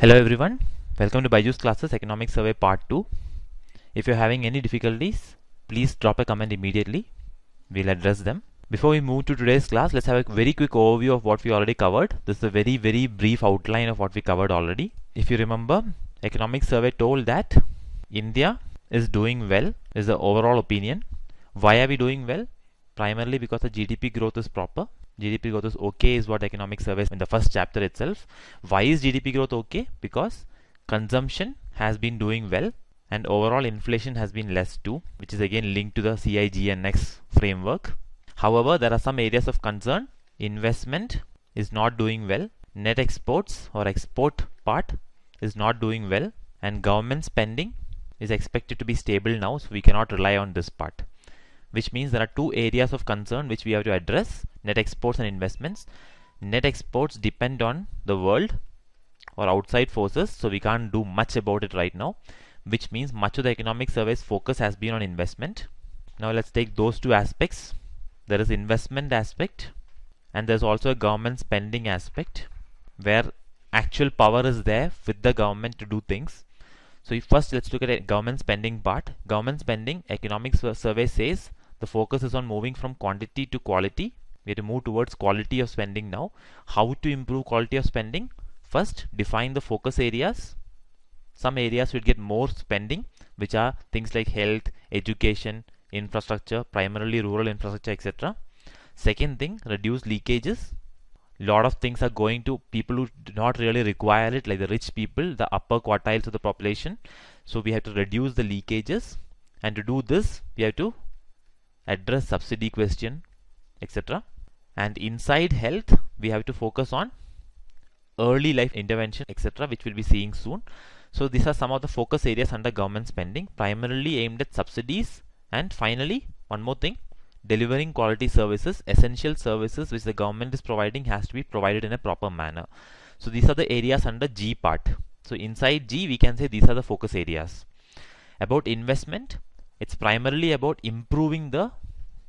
Hello everyone, welcome to Byju's classes Economic Survey Part 2. If you're having any difficulties, please drop a comment immediately. We'll address them. Before we move to today's class, let's have a very quick overview of what we already covered. This is a very brief outline of what we covered already. If you remember, Economic Survey told that India is doing well, is the overall opinion. Why are we doing well? Primarily because the GDP growth is proper. GDP growth is okay is what economic survey in the first chapter itself. Why is GDP growth okay? Because consumption has been doing well and overall inflation has been less too, which is again linked to the CIGNX framework. However, there are some areas of concern. Investment is not doing well. Net exports or export part is not doing well, and government spending is expected to be stable now, so we cannot rely on this part. Which means there are two areas of concern which we have to address: net exports and investments. Net exports depend on the world or outside forces, so we can't do much about it right now, which means much of the economic survey's focus has been on investment. Now let's take those two aspects. There is investment aspect and there's also a government spending aspect where actual power is there with the government to do things. So first let's look at a government spending part. Government spending, economic survey says the focus is on moving from quantity to quality. We have to move towards quality of spending now. How to improve quality of spending? First, define the focus areas. Some areas will get more spending, which are things like health, education, infrastructure, primarily rural infrastructure, etc. Second thing, reduce leakages. Lot of things are going to people who do not really require it, like the rich people, the upper quartiles of the population. So we have to reduce the leakages, and to do this we have to address subsidy question, etc. And inside health we have to focus on early life intervention, etc., which we'll be seeing soon. So these are some of the focus areas under government spending, primarily aimed at subsidies. And finally, one more thing, delivering quality services. Essential services which the government is providing has to be provided in a proper manner. So these are the areas under G part. So inside G we can say these are the focus areas. About investment, it's primarily about improving the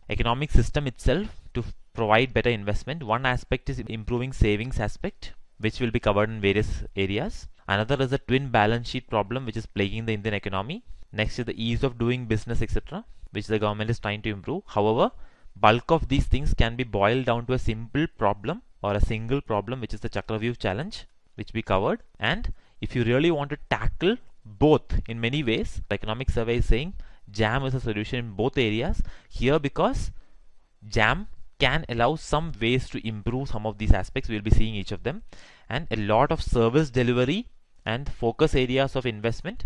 economic system itself to provide better investment. One aspect is improving savings aspect, which will be covered in various areas. Another is the twin balance sheet problem which is plaguing the Indian economy. Next is the ease of doing business, etc., which the government is trying to improve. However, bulk of these things can be boiled down to a simple problem or a single problem, which is the Chakravyuh challenge, which we covered. And if you really want to tackle both in many ways, the economic survey is saying JAM is a solution in both areas here, because JAM can allow some ways to improve some of these aspects. We will be seeing each of them, and a lot of service delivery and focus areas of investment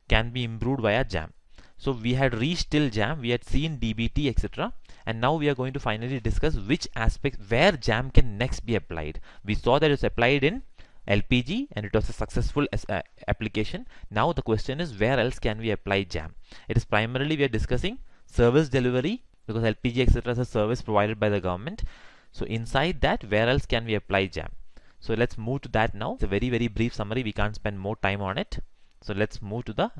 can be improved via JAM. So we had reached till JAM, we had seen DBT, etc., and now we are going to finally discuss which aspects where JAM can next be applied. We saw that it's applied in LPG and it was a successful application. Now the question is, where else can we apply JAM? It is primarily we are discussing service delivery, because LPG, etc., is a service provided by the government. So inside that, where else can we apply JAM? So let's move to that now. It's a very brief summary, we can't spend more time on it. So let's move to the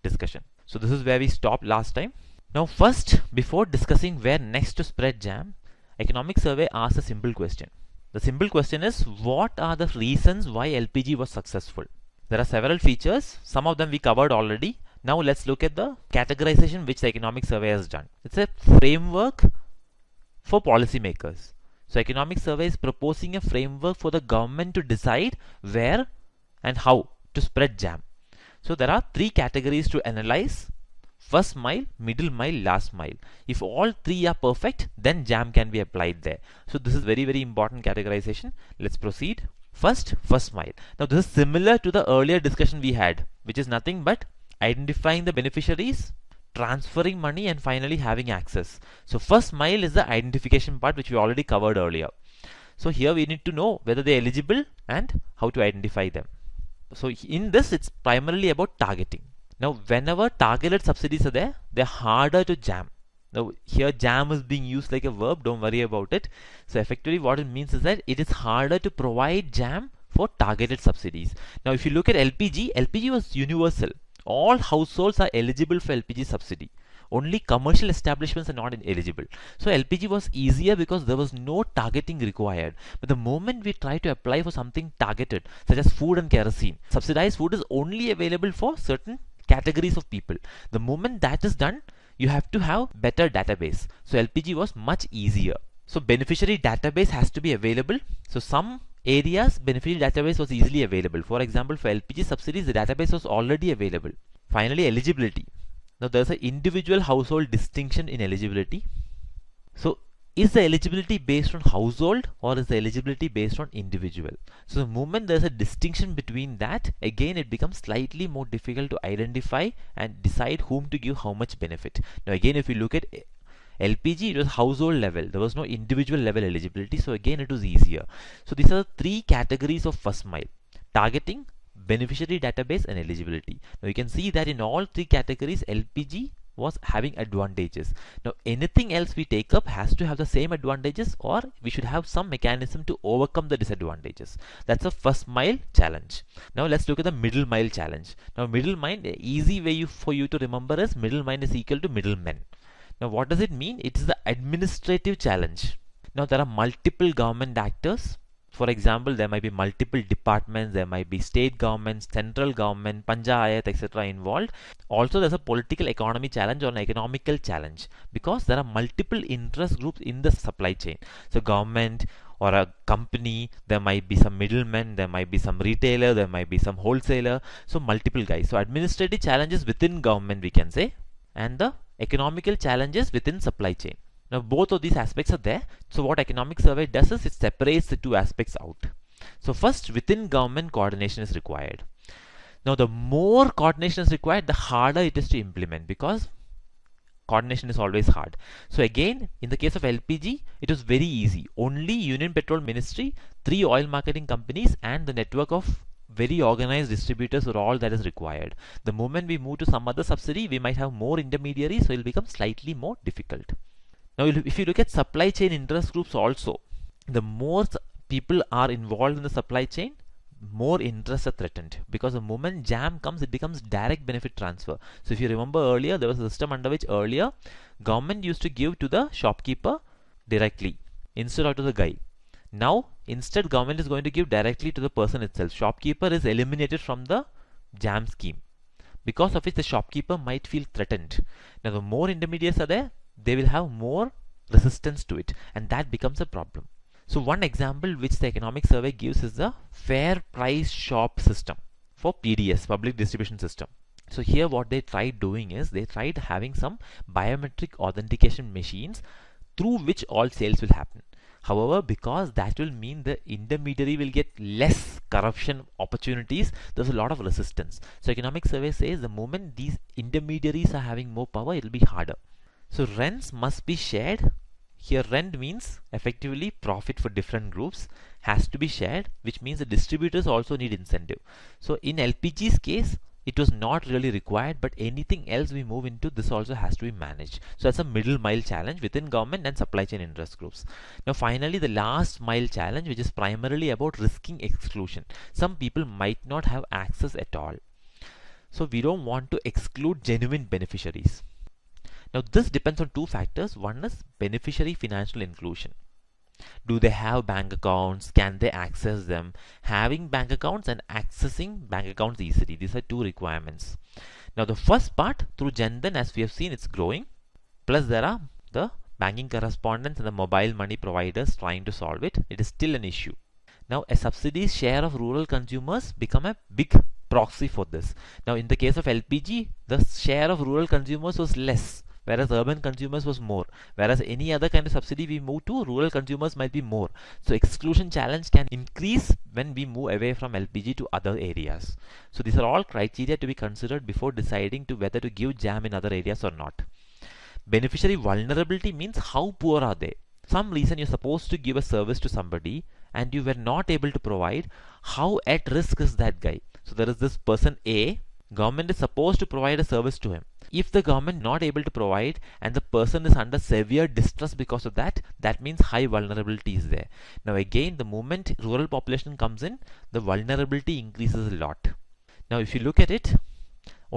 discussion. So this is where we stopped last time. Now first, before discussing where next to spread JAM, economic survey asks a simple question. The simple question is, what are the reasons why LPG was successful? There are several features, some of them we covered already. Now let's look at the categorization which the economic survey has done. It's a framework for policymakers. So economic survey is proposing a framework for the government to decide where and how to spread JAM. So there are three categories to analyze: first mile, middle mile, last mile. If all three are perfect, then JAM can be applied there. So this is very important categorization. Let's proceed. First mile. Now this is similar to the earlier discussion we had, which is nothing but identifying the beneficiaries, transferring money, and finally having access. So first mile is the identification part, which we already covered earlier. So here we need to know whether they are eligible and how to identify them. So in this, it's primarily about targeting. Now whenever targeted subsidies are there, they're harder to JAM. Now here JAM is being used like a verb, don't worry about it. So effectively what it means is that it is harder to provide JAM for targeted subsidies. Now if you look at LPG was universal. All households are eligible for LPG subsidy. Only commercial establishments are not eligible. So LPG was easier because there was no targeting required. But the moment we try to apply for something targeted, such as food and kerosene, subsidized food is only available for certain categories of people. The moment that is done, you have to have better database. So LPG was much easier. So beneficiary database has to be available. So some areas beneficiary database was easily available. For example, for LPG subsidies, the database was already available. Finally, eligibility. Now there's an individual household distinction in eligibility. So is the eligibility based on household or is the eligibility based on individual? So the moment there's a distinction between that, again it becomes slightly more difficult to identify and decide whom to give how much benefit. Now again, if you look at LPG, it was household level. There was no individual level eligibility. So again, it was easier. So these are the three categories of first mile: targeting, beneficiary database, and eligibility. Now you can see that in all three categories, LPG was having advantages. Now anything else we take up has to have the same advantages, or we should have some mechanism to overcome the disadvantages. That's a first mile challenge. Now let's look at the middle mile challenge. Now middle mile, the easy way for you to remember is middle mile is equal to middlemen. Now what does it mean? It is the administrative challenge. Now there are multiple government actors. For example, there might be multiple departments, there might be state governments, central government, panchayat, etc. involved. Also there's a political economy challenge or an economical challenge, because there are multiple interest groups in the supply chain. So government or a company, there might be some middlemen, there might be some retailer, there might be some wholesaler. So multiple guys. So administrative challenges within government, we can say, and the economical challenges within supply chain. Now both of these aspects are there. So what economic survey does is it separates the two aspects out. So first, within government coordination is required. Now the more coordination is required, the harder it is to implement, because coordination is always hard. So again, in the case of LPG, it was very easy. Only Union Petrol Ministry, 3 oil marketing companies, and the network of very organized distributors are all that is required. The moment we move to some other subsidy, we might have more intermediaries, so it will become slightly more difficult. Now if you look at supply chain interest groups also, the more people are involved in the supply chain, more interests are threatened, because the moment jam comes, it becomes direct benefit transfer. So if you remember earlier, there was a system under which earlier government used to give to the shopkeeper directly instead of to the guy. Now instead, government is going to give directly to the person itself. Shopkeeper is eliminated from the jam scheme, because of which the shopkeeper might feel threatened. Now the more intermediaries are there, they will have more resistance to it, and that becomes a problem. So one example which the economic survey gives is the fair price shop system for PDS, public distribution system. So here what they tried doing is they tried having some biometric authentication machines through which all sales will happen. However, because that will mean the intermediary will get less corruption opportunities, there's a lot of resistance. So economic survey says the moment these intermediaries are having more power, it will be harder. So rents must be shared. Here rent means effectively profit for different groups has to be shared, which means the distributors also need incentive. So in LPG's case, it was not really required, but anything else we move into, this also has to be managed. So that's a middle mile challenge within government and supply chain interest groups. Now finally, the last mile challenge, which is primarily about risking exclusion. Some people might not have access at all. So we don't want to exclude genuine beneficiaries. Now this depends on two factors. One is beneficiary financial inclusion. Do they have bank accounts? Can they access them? Having bank accounts and accessing bank accounts easily. These are two requirements. Now the first part, through Jan Dhan, as we have seen, it's growing. Plus there are the banking correspondents and the mobile money providers trying to solve it. It is still an issue. Now a subsidy share of rural consumers become a big proxy for this. Now in the case of LPG, the share of rural consumers was less, whereas urban consumers was more. Whereas any other kind of subsidy we move to, rural consumers might be more. So exclusion challenge can increase when we move away from LPG to other areas. So these are all criteria to be considered before deciding to whether to give jam in other areas or not. Beneficiary vulnerability means how poor are they. Some reason you're supposed to give a service to somebody and you were not able to provide. How at risk is that guy? So there is this person A, government is supposed to provide a service to him. If the government not able to provide and the person is under severe distress because of that, that means high vulnerability is there. Now again, the moment rural population comes in, the vulnerability increases a lot. Now if you look at it,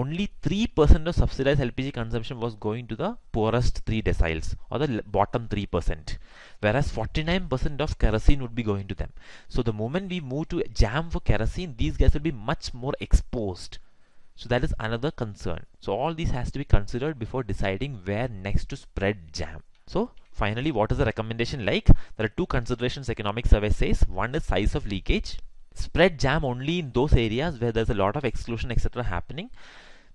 only 3% of subsidized LPG consumption was going to the poorest 3 deciles or the bottom 3%, whereas 49% of kerosene would be going to them. So the moment we move to jam for kerosene, these guys will be much more exposed. So that is another concern. So all these has to be considered before deciding where next to spread jam. So finally, what is the recommendation like? There are two considerations economic survey says. One is size of leakage. Spread jam only in those areas where there's a lot of exclusion etc. happening,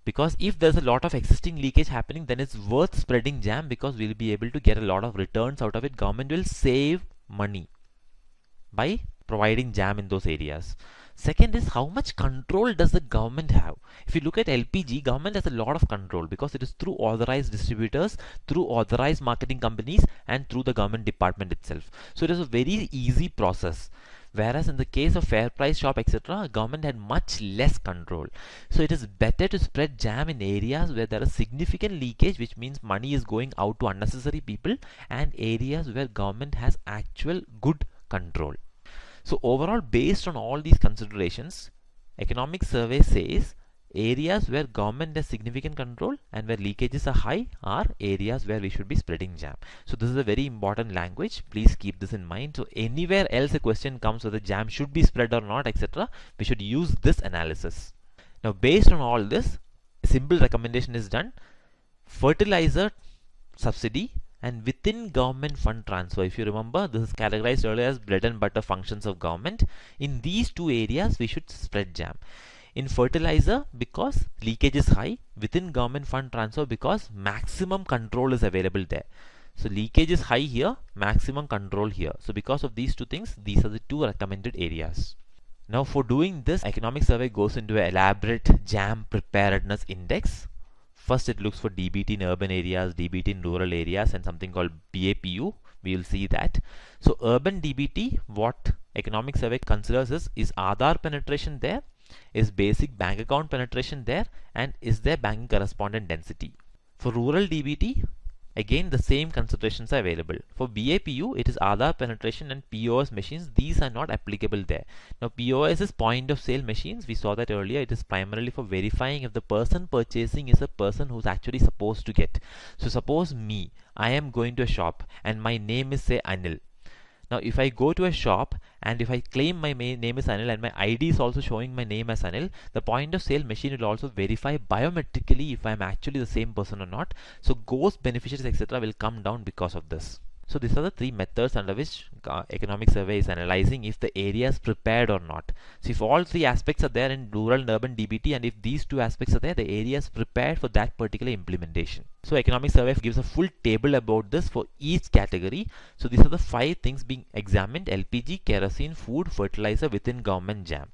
because if there's a lot of existing leakage happening, then it's worth spreading jam because we'll be able to get a lot of returns out of it. Government will save money by providing jam in those areas. Second is, how much control does the government have? If you look at LPG, government has a lot of control because it is through authorized distributors, through authorized marketing companies, and through the government department itself. So it is a very easy process. Whereas in the case of fair price shop etc., government had much less control. So it is better to spread jam in areas where there is significant leakage, which means money is going out to unnecessary people, and areas where government has actual good control. So overall, based on all these considerations, economic survey says areas where government has significant control and where leakages are high are areas where we should be spreading jam. So this is a very important language. Please keep this in mind. So anywhere else a question comes whether jam should be spread or not etc., we should use this analysis. Now based on all this, a simple recommendation is done. Fertilizer subsidy and within government fund transfer. If you remember, this is categorized earlier as bread and butter functions of government. In these two areas we should spread jam. In fertilizer, because leakage is high, within government fund transfer because maximum control is available there. So leakage is high here, maximum control here. So because of these two things, these are the two recommended areas. Now for doing this, economic survey goes into an elaborate jam preparedness index. First it looks for DBT in urban areas, DBT in rural areas, and something called BAPU. We will see that. So urban DBT, what economic survey considers is Aadhaar penetration there, is basic bank account penetration there, and is there banking correspondent density. For rural DBT, again the same considerations are available. For BAPU, it is Aadhaar penetration and POS machines. These are not applicable there. Now POS is point of sale machines. We saw that earlier. It is primarily for verifying if the person purchasing is a person who's actually supposed to get. So suppose me, I am going to a shop and my name is say Anil. Now if I go to a shop and if I claim my name is Anil and my ID is also showing my name as Anil, the point of sale machine will also verify biometrically if I am actually the same person or not. So ghost beneficiaries etc. will come down because of this. So these are the three methods under which economic survey is analyzing if the area is prepared or not. So if all three aspects are there in rural and urban DBT, and if these two aspects are there, the area is prepared for that particular implementation. So economic survey gives a full table about this for each category. So these are the 5 things being examined: LPG, kerosene, food, fertilizer within government jam.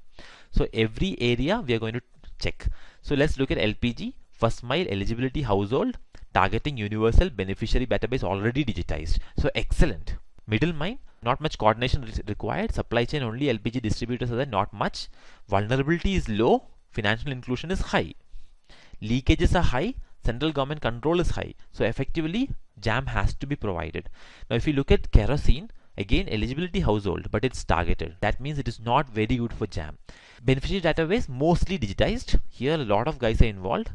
So every area we are going to check. So let's look at LPG. First mile, eligibility, household, targeting, universal, beneficiary database already digitized. So excellent. Middle mile, not much coordination required. Supply chain only, LPG distributors are there, not much. Vulnerability is low, financial inclusion is high. Leakages are high, central government control is high. So effectively, jam has to be provided. Now if you look at kerosene, again eligibility household, but it's targeted. That means it is not very good for jam. Beneficiary database mostly digitized. Here a lot of guys are involved.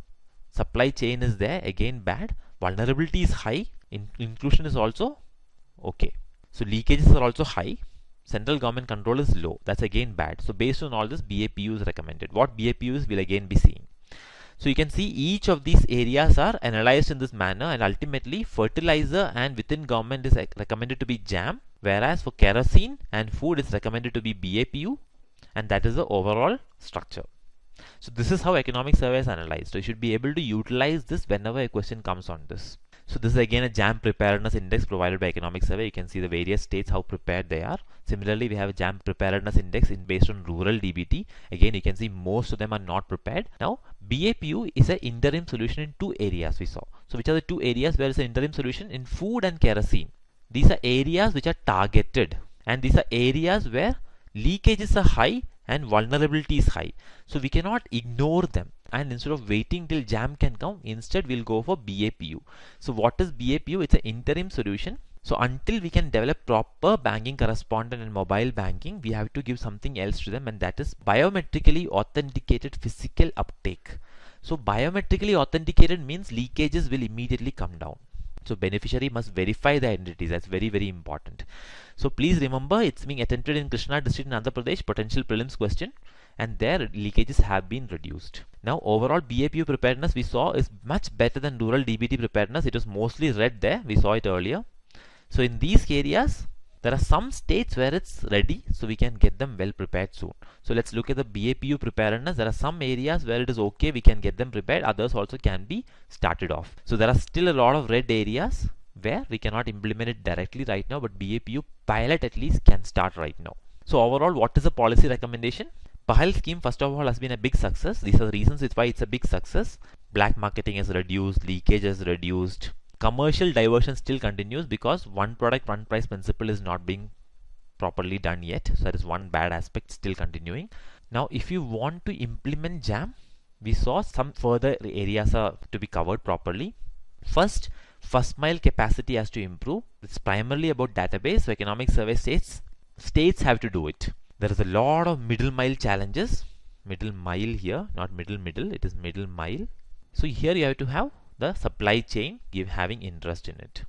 Supply chain is there, again bad. Vulnerability is high, inclusion is also okay. So leakages are also high. Central government control is low. That's again bad. So based on all this, BAPU is recommended. What BAPU is, we'll again be seeing. So you can see each of these areas are analyzed in this manner, and ultimately fertilizer and within government is recommended to be jam, whereas for kerosene and food is recommended to be BAPU, and that is the overall structure. So this is how economic survey is analyzed. So you should be able to utilize this whenever a question comes on this. So this is again a jam preparedness index provided by economic survey. You can see the various states how prepared they are. Similarly, we have a jam preparedness index based on rural DBT. Again, you can see most of them are not prepared. Now BAPU is an interim solution in 2 areas we saw. So which are the 2 areas where is an interim solution? In food and kerosene. These are areas which are targeted, and these are areas where leakages are high and vulnerability is high. So we cannot ignore them, and instead of waiting till jam can come, instead we'll go for BAPU. So what is BAPU? It's an interim solution. So until we can develop proper banking correspondent and mobile banking, we have to give something else to them, and that is biometrically authenticated physical uptake. So biometrically authenticated means leakages will immediately come down. So beneficiary must verify the identities. That's very, very important. So please remember, it's being attempted in Krishna district in Andhra Pradesh, potential prelims question, and their leakages have been reduced. Now overall BAPU preparedness we saw is much better than rural DBT preparedness. It was mostly red there. We saw it earlier. So in these areas, there are some states where it's ready, so we can get them well prepared soon. So let's look at the BAPU preparedness. There are some areas where it is okay, we can get them prepared. Others also can be started off. So there are still a lot of red areas where we cannot implement it directly right now, but BAPU pilot at least can start right now. So overall, what is the policy recommendation? PAHAL scheme first of all has been a big success. These are the reasons why it's a big success. Black marketing has reduced, leakage has reduced. Commercial diversion still continues because one product, one price principle is not being properly done yet. So that is one bad aspect still continuing. Now if you want to implement JAM, we saw some further areas are to be covered properly. First mile capacity has to improve. It's primarily about database. So economic survey states have to do it. There is a lot of middle mile challenges. Middle mile here, not middle, it is middle mile. So here you have to have the supply chain having interest in it.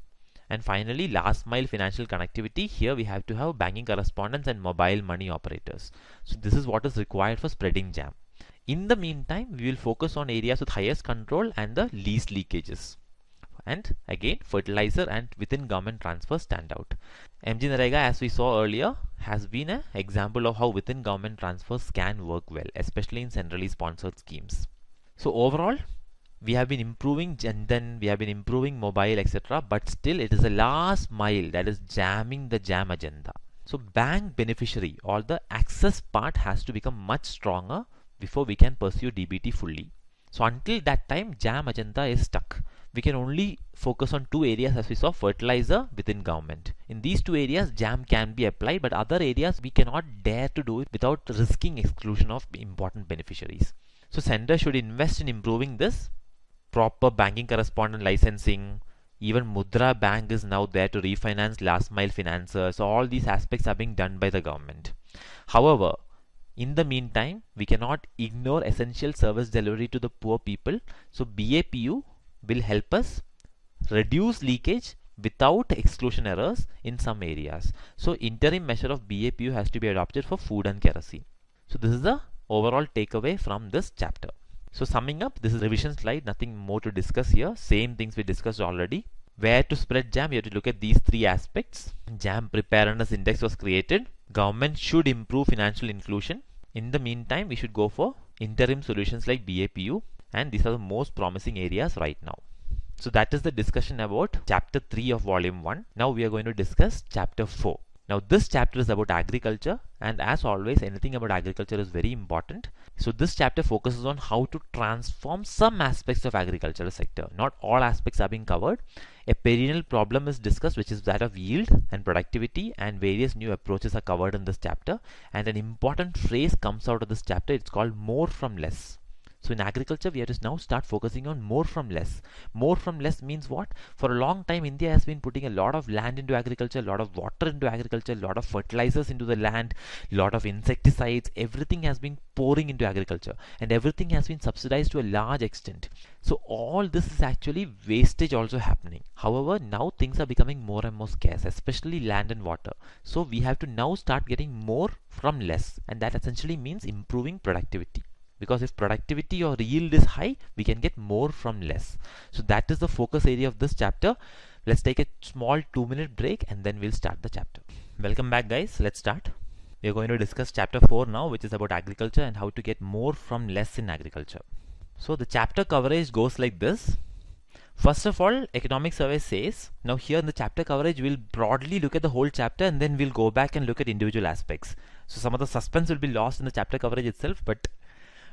And finally, last mile financial connectivity. Here we have to have banking correspondents and mobile money operators. So this is what is required for spreading JAM. In the meantime, we will focus on areas with highest control and the least leakages. And again, fertilizer and within government transfers stand out. MG Narega, as we saw earlier, has been an example of how within government transfers can work well, especially in centrally sponsored schemes. So overall, we have been improving Jandan, we have been improving mobile, etc. But still it is a last mile that is jamming the JAM agenda. So bank beneficiary or the access part has to become much stronger before we can pursue DBT fully. So until that time, JAM agenda is stuck. We can only focus on two areas as we saw, fertilizer within government. In these two areas, JAM can be applied, but other areas we cannot dare to do it without risking exclusion of important beneficiaries. So center should invest in improving this. Proper banking correspondent licensing, even Mudra Bank is now there to refinance last mile financiers. So all these aspects are being done by the government. However, in the meantime, we cannot ignore essential service delivery to the poor people. So BAPU will help us reduce leakage without exclusion errors in some areas. So interim measure of BAPU has to be adopted for food and kerosene. So this is the overall takeaway from this chapter. So summing up, this is revision slide, nothing more to discuss here. Same things we discussed already. Where to spread JAM, you have to look at these three aspects. JAM preparedness index was created. Government should improve financial inclusion. In the meantime, we should go for interim solutions like BAPU, and these are the most promising areas right now. So that is the discussion about chapter 3 of volume 1. Now we are going to discuss chapter 4. Now this chapter is about agriculture, and as always, anything about agriculture is very important. So this chapter focuses on how to transform some aspects of agricultural sector. Not all aspects are being covered. A perennial problem is discussed, which is that of yield and productivity, and various new approaches are covered in this chapter. And an important phrase comes out of this chapter. It's called more from less. So in agriculture, we have to now start focusing on more from less. More from less means what? For a long time, India has been putting a lot of land into agriculture, a lot of water into agriculture, a lot of fertilizers into the land, a lot of insecticides. Everything has been pouring into agriculture, and everything has been subsidized to a large extent. So all this is actually wastage also happening. However, now things are becoming more and more scarce, especially land and water. So we have to now start getting more from less, and that essentially means improving productivity. Because if productivity or yield is high, we can get more from less. So that is the focus area of this chapter. Let's take a small 2-minute break and then we'll start the chapter. Welcome back, guys. Let's start. We are going to discuss chapter 4 now, which is about agriculture and how to get more from less in agriculture. So the chapter coverage goes like this. First of all, economic survey says, now here in the chapter coverage, we'll broadly look at the whole chapter and then we'll go back and look at individual aspects. So some of the suspense will be lost in the chapter coverage itself, but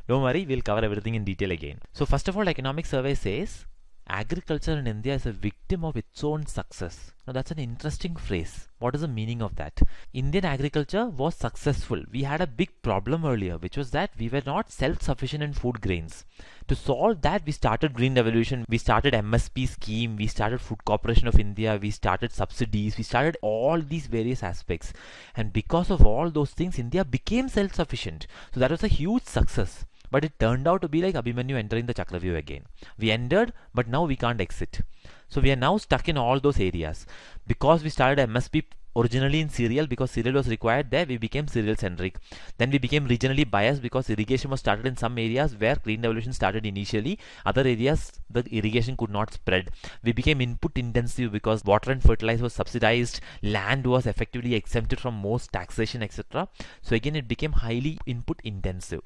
don't worry, we'll cover everything in detail again. So first of all, economic survey says agriculture in India is a victim of its own success. Now that's an interesting phrase. What is the meaning of that? Indian agriculture was successful. We had a big problem earlier, which was that we were not self-sufficient in food grains. To solve that, we started Green Revolution, we started MSP scheme, we started Food Corporation of India, we started subsidies, we started all these various aspects. And because of all those things, India became self-sufficient. So that was a huge success. But it turned out to be like Abhimanyu entering the Chakravyuh again. We entered, but now we can't exit. So we are now stuck in all those areas. Because we started MSP originally in cereal, because cereal was required there, we became cereal centric. Then we became regionally biased because irrigation was started in some areas where green revolution started initially. Other areas the irrigation could not spread. We became input intensive because water and fertilizer was subsidized, land was effectively exempted from most taxation, etc. So again it became highly input intensive.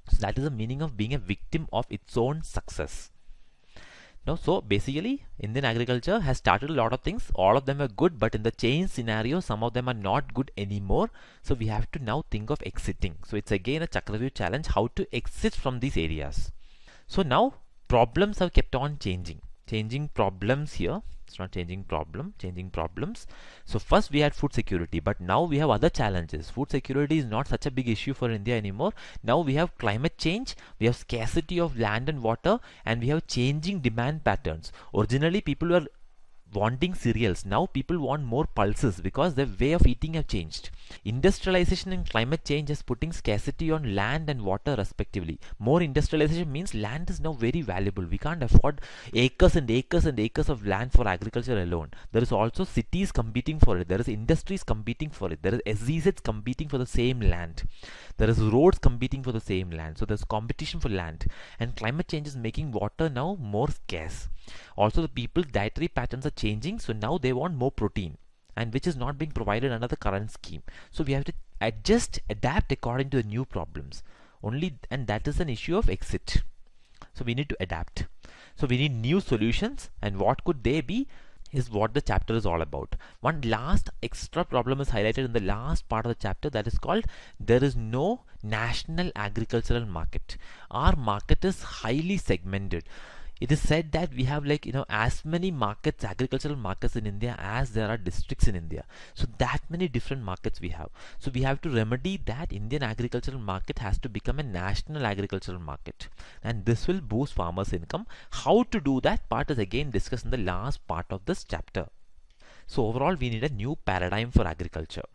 So that is the meaning of being a victim of its own success. Now, so basically Indian agriculture has started a lot of things. All of them were good, but in the change scenario some of them are not good anymore. So we have to now think of exiting. So it's again a Chakravyuh challenge, how to exit from these areas. So now problems have kept on changing problems here. It's not changing problem, changing problems. So first we had food security, but now we have other challenges. Food security is not such a big issue for India anymore. Now we have climate change, we have scarcity of land and water, and we have changing demand patterns. Originally people were wanting cereals. Now people want more pulses because their way of eating have changed. Industrialization and climate change is putting scarcity on land and water respectively. More industrialization means land is now very valuable. We can't afford acres and acres and acres of land for agriculture alone. There is also cities competing for it. There is industries competing for it. There is SEZs competing for the same land. There is roads competing for the same land. So there's competition for land. And climate change is making water now more scarce. Also the people's dietary patterns are changing, so now they want more protein, and which is not being provided under the current scheme. So we have to adapt according to the new problems only, and that is an issue of exit. So we need to adapt. So we need new solutions, and what could they be is what the chapter is all about. One last extra problem is highlighted in the last part of the chapter, that is called there is no national agricultural market. Our market is highly segmented. It is said that we have as many markets, agricultural markets in India as there are districts in India. So that many different markets we have. So we have to remedy that. Indian agricultural market has to become a national agricultural market, and this will boost farmers' income. How to do that part is again discussed in the last part of this chapter. So overall we need a new paradigm for agriculture.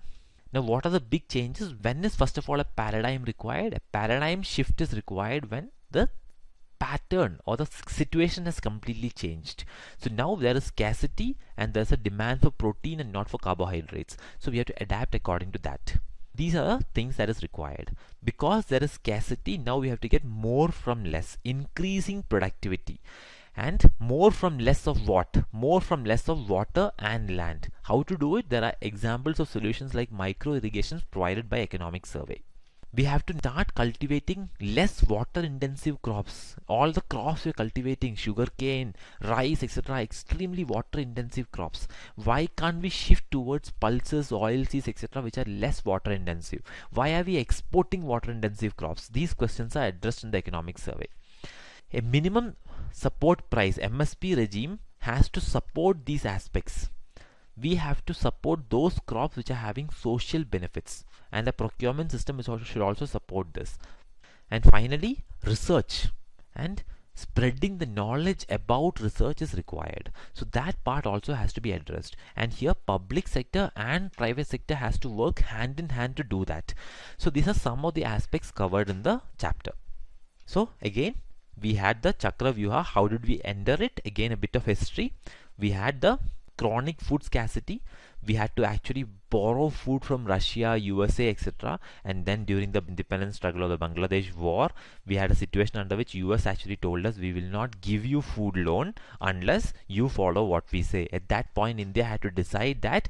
Now what are the big changes? When is first of all a paradigm required? A paradigm shift is required when the pattern or the situation has completely changed. So now there is scarcity and there's a demand for protein and not for carbohydrates. So we have to adapt according to that. These are the things that is required. Because there is scarcity, now we have to get more from less, increasing productivity. And more from less of what? More from less of water and land. How to do it? There are examples of solutions like micro irrigations provided by Economic Survey. We have to start cultivating less water intensive crops. All the crops we are cultivating, sugarcane, rice, etc., extremely water intensive crops. Why can't we shift towards pulses, oilseeds, etc., which are less water intensive? Why are we exporting water intensive crops? These questions are addressed in the Economic Survey. A minimum support price (MSP) regime has to support these aspects. We have to support those crops which are having social benefits, and the procurement system should also support this. And finally, research and spreading the knowledge about research is required. So that part also has to be addressed, and here public sector and private sector has to work hand in hand to do that. So these are some of the aspects covered in the chapter. So again, we had the Chakravyuha. How did we enter it? Again, a bit of history. We had the chronic food scarcity. We had to actually borrow food from Russia, USA, etc. And then during the independence struggle of the Bangladesh war, we had a situation under which US actually told us, we will not give you food loan unless you follow what we say. At that point, India had to decide that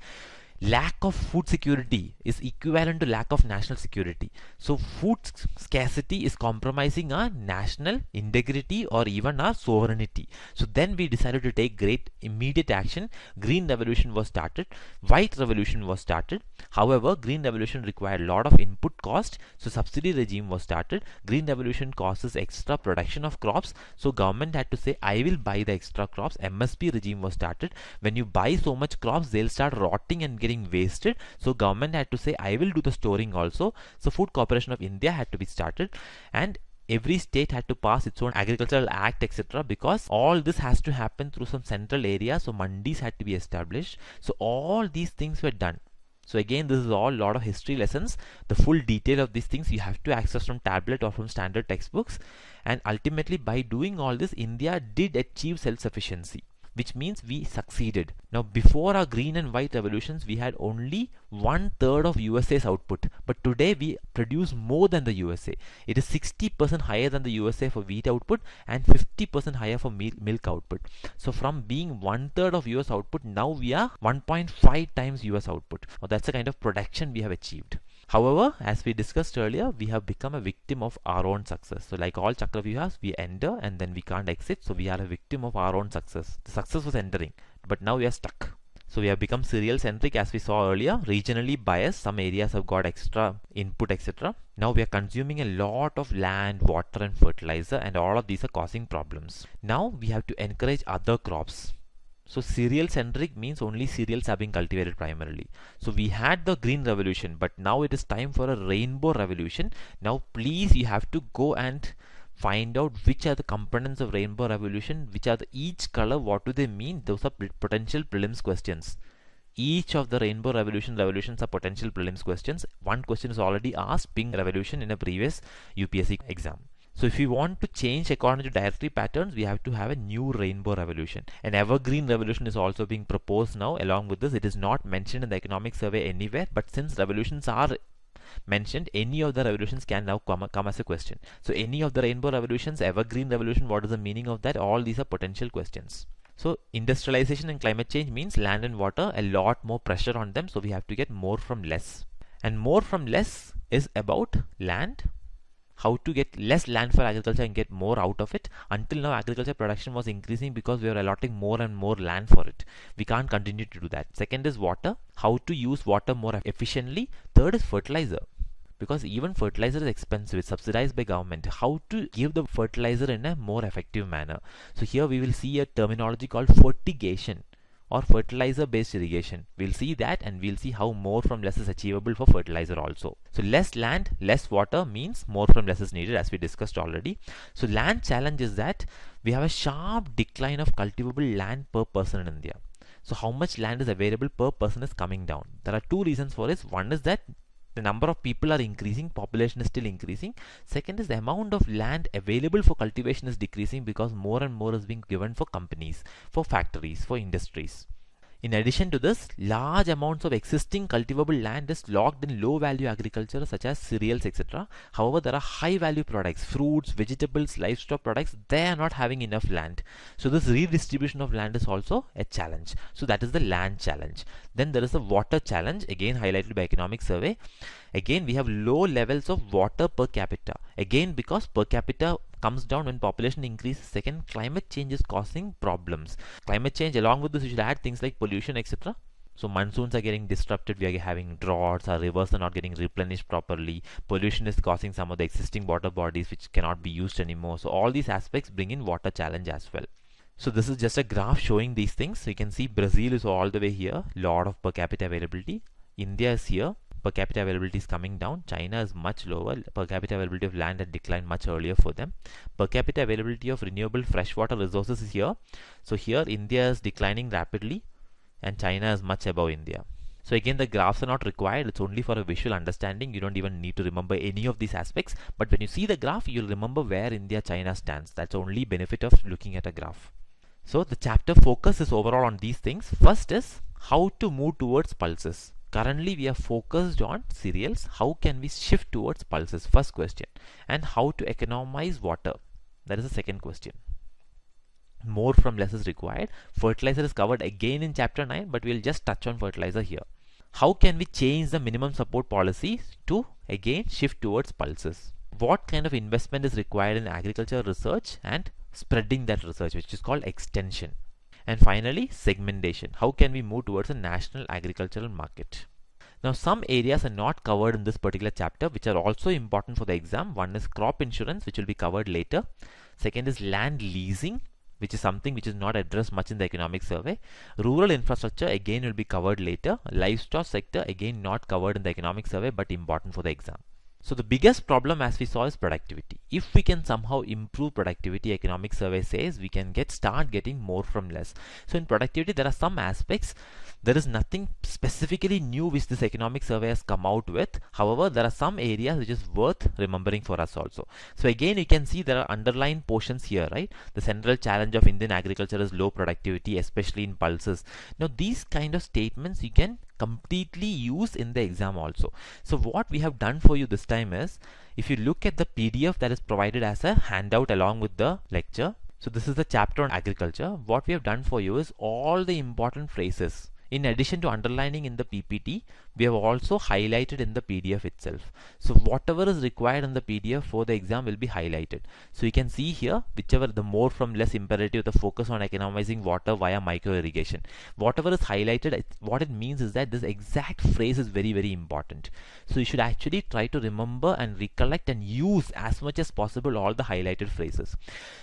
lack of food security is equivalent to lack of national security. So food scarcity is compromising our national integrity or even our sovereignty. So then we decided to take great immediate action. Green Revolution was started. White Revolution was started. However, Green Revolution required a lot of input cost. So subsidy regime was started. Green Revolution causes extra production of crops. So government had to say, I will buy the extra crops. MSP regime was started. When you buy so much crops, they'll start rotting and getting wasted. So government had to say, I will do the storing also. So Food Corporation of India had to be started, and every state had to pass its own agricultural act, etc., because all this has to happen through some central area. So mandis had to be established. So all these things were done. So again, this is all lot of history lessons. The full detail of these things you have to access from tablet or from standard textbooks. And ultimately, by doing all this, India did achieve self-sufficiency, which means we succeeded. Now, before our green and white revolutions, we had only 1/3 of USA's output, but today we produce more than the USA. It is 60% higher than the USA for wheat output and 50% higher for milk output. So from being 1/3 of US output, now we are 1.5 times US output. Well, that's the kind of production we have achieved. However, as we discussed earlier, we have become a victim of our own success. So like all Chakravyuhas, we enter and then we can't exit. So we are a victim of our own success. The success was entering, but now we are stuck. So we have become serial centric, as we saw earlier, regionally biased. Some areas have got extra input, etc. Now we are consuming a lot of land, water and fertilizer, and all of these are causing problems. Now we have to encourage other crops. So cereal centric means only cereals are being cultivated primarily. So we had the green revolution, but now it is time for a rainbow revolution. Now please, you have to go and find out which are the components of rainbow revolution, which are each color, what do they mean. Those are potential prelims questions. Each of the rainbow revolutions are potential prelims questions. One question is already asked, pink revolution, in a previous UPSC exam. So if we want to change according to dietary patterns, we have to have a new rainbow revolution. An evergreen revolution is also being proposed now. Along with this, it is not mentioned in the economic survey anywhere, but since revolutions are mentioned, any of the revolutions can now come as a question. So any of the rainbow revolutions, evergreen revolution, what is the meaning of that? All these are potential questions. So industrialization and climate change means land and water, a lot more pressure on them. So we have to get more from less. And more from less is about land. How to get less land for agriculture and get more out of it. Until now, agriculture production was increasing because we are allotting more and more land for it. We can't continue to do that. Second is water. How to use water more efficiently. Third is fertilizer. Because even fertilizer is expensive, it's subsidized by government. How to give the fertilizer in a more effective manner. So here we will see a terminology called fertigation or fertilizer based irrigation. We'll see that, and we'll see how more from less is achievable for fertilizer also. So less land, less water means more from less is needed, as we discussed already. So land challenge is that we have a sharp decline of cultivable land per person in India. So how much land is available per person is coming down. There are two reasons for this. One is that the number of people are increasing, population is still increasing. Second is the amount of land available for cultivation is decreasing because more and more is being given for companies, for factories, for industries. In addition to this, large amounts of existing cultivable land is locked in low value agriculture such as cereals, etc. However, there are high value products, fruits, vegetables, livestock products, they are not having enough land. So this redistribution of land is also a challenge. So that is the land challenge. Then there is a water challenge, again highlighted by economic survey. Again, we have low levels of water per capita. Again, because per capita comes down when population increases. Second, climate change is causing problems. Climate change, along with this, you should add things like pollution, etc. So monsoons are getting disrupted, we are having droughts, our rivers are not getting replenished properly, pollution is causing some of the existing water bodies which cannot be used anymore. So all these aspects bring in water challenge as well. So this is just a graph showing these things. So you can see Brazil is all the way here, lot of per capita availability. India is here, per capita availability is coming down. China is much lower. Per capita availability of land had declined much earlier for them. Per capita availability of renewable freshwater resources is here. So here India is declining rapidly and China is much above India. So again, the graphs are not required. It's only for a visual understanding. You don't even need to remember any of these aspects. But when you see the graph, you'll remember where India, China stands. That's the only benefit of looking at a graph. So the chapter focus is overall on these things. First is how to move towards pulses. Currently we are focused on cereals. How can we shift towards pulses? First question. And how to economize water. That is the second question. More from less is required. Fertilizer is covered again in chapter 9, but we'll just touch on fertilizer here. How can we change the minimum support policy to again shift towards pulses? What kind of investment is required in agriculture research and spreading that research, which is called extension? And finally, segmentation. How can we move towards a national agricultural market? Now, some areas are not covered in this particular chapter, which are also important for the exam. One is crop insurance, which will be covered later. Second is land leasing, which is something which is not addressed much in the economic survey. Rural infrastructure again will be covered later. Livestock sector again not covered in the economic survey, but important for the exam. So the biggest problem, as we saw, is productivity. If we can somehow improve productivity, economic survey says we can start getting more from less. So in productivity, there are some aspects. There is nothing specifically new which this economic survey has come out with. However, there are some areas which is worth remembering for us also. So again, you can see there are underlying portions here, right? The central challenge of Indian agriculture is low productivity, especially in pulses. Now these kind of statements you can completely use in the exam also. So what we have done for you this time is, if you look at the PDF that is provided as a handout along with the lecture, so this is the chapter on agriculture. What we have done for you is all the important phrases. In addition to underlining in the PPT, we have also highlighted in the PDF itself. So whatever is required in the PDF for the exam will be highlighted. So you can see here, whichever the more from less imperative, the focus on economizing water via micro irrigation. Whatever is highlighted, what it means is that this exact phrase is very, very important. So you should actually try to remember and recollect and use as much as possible all the highlighted phrases.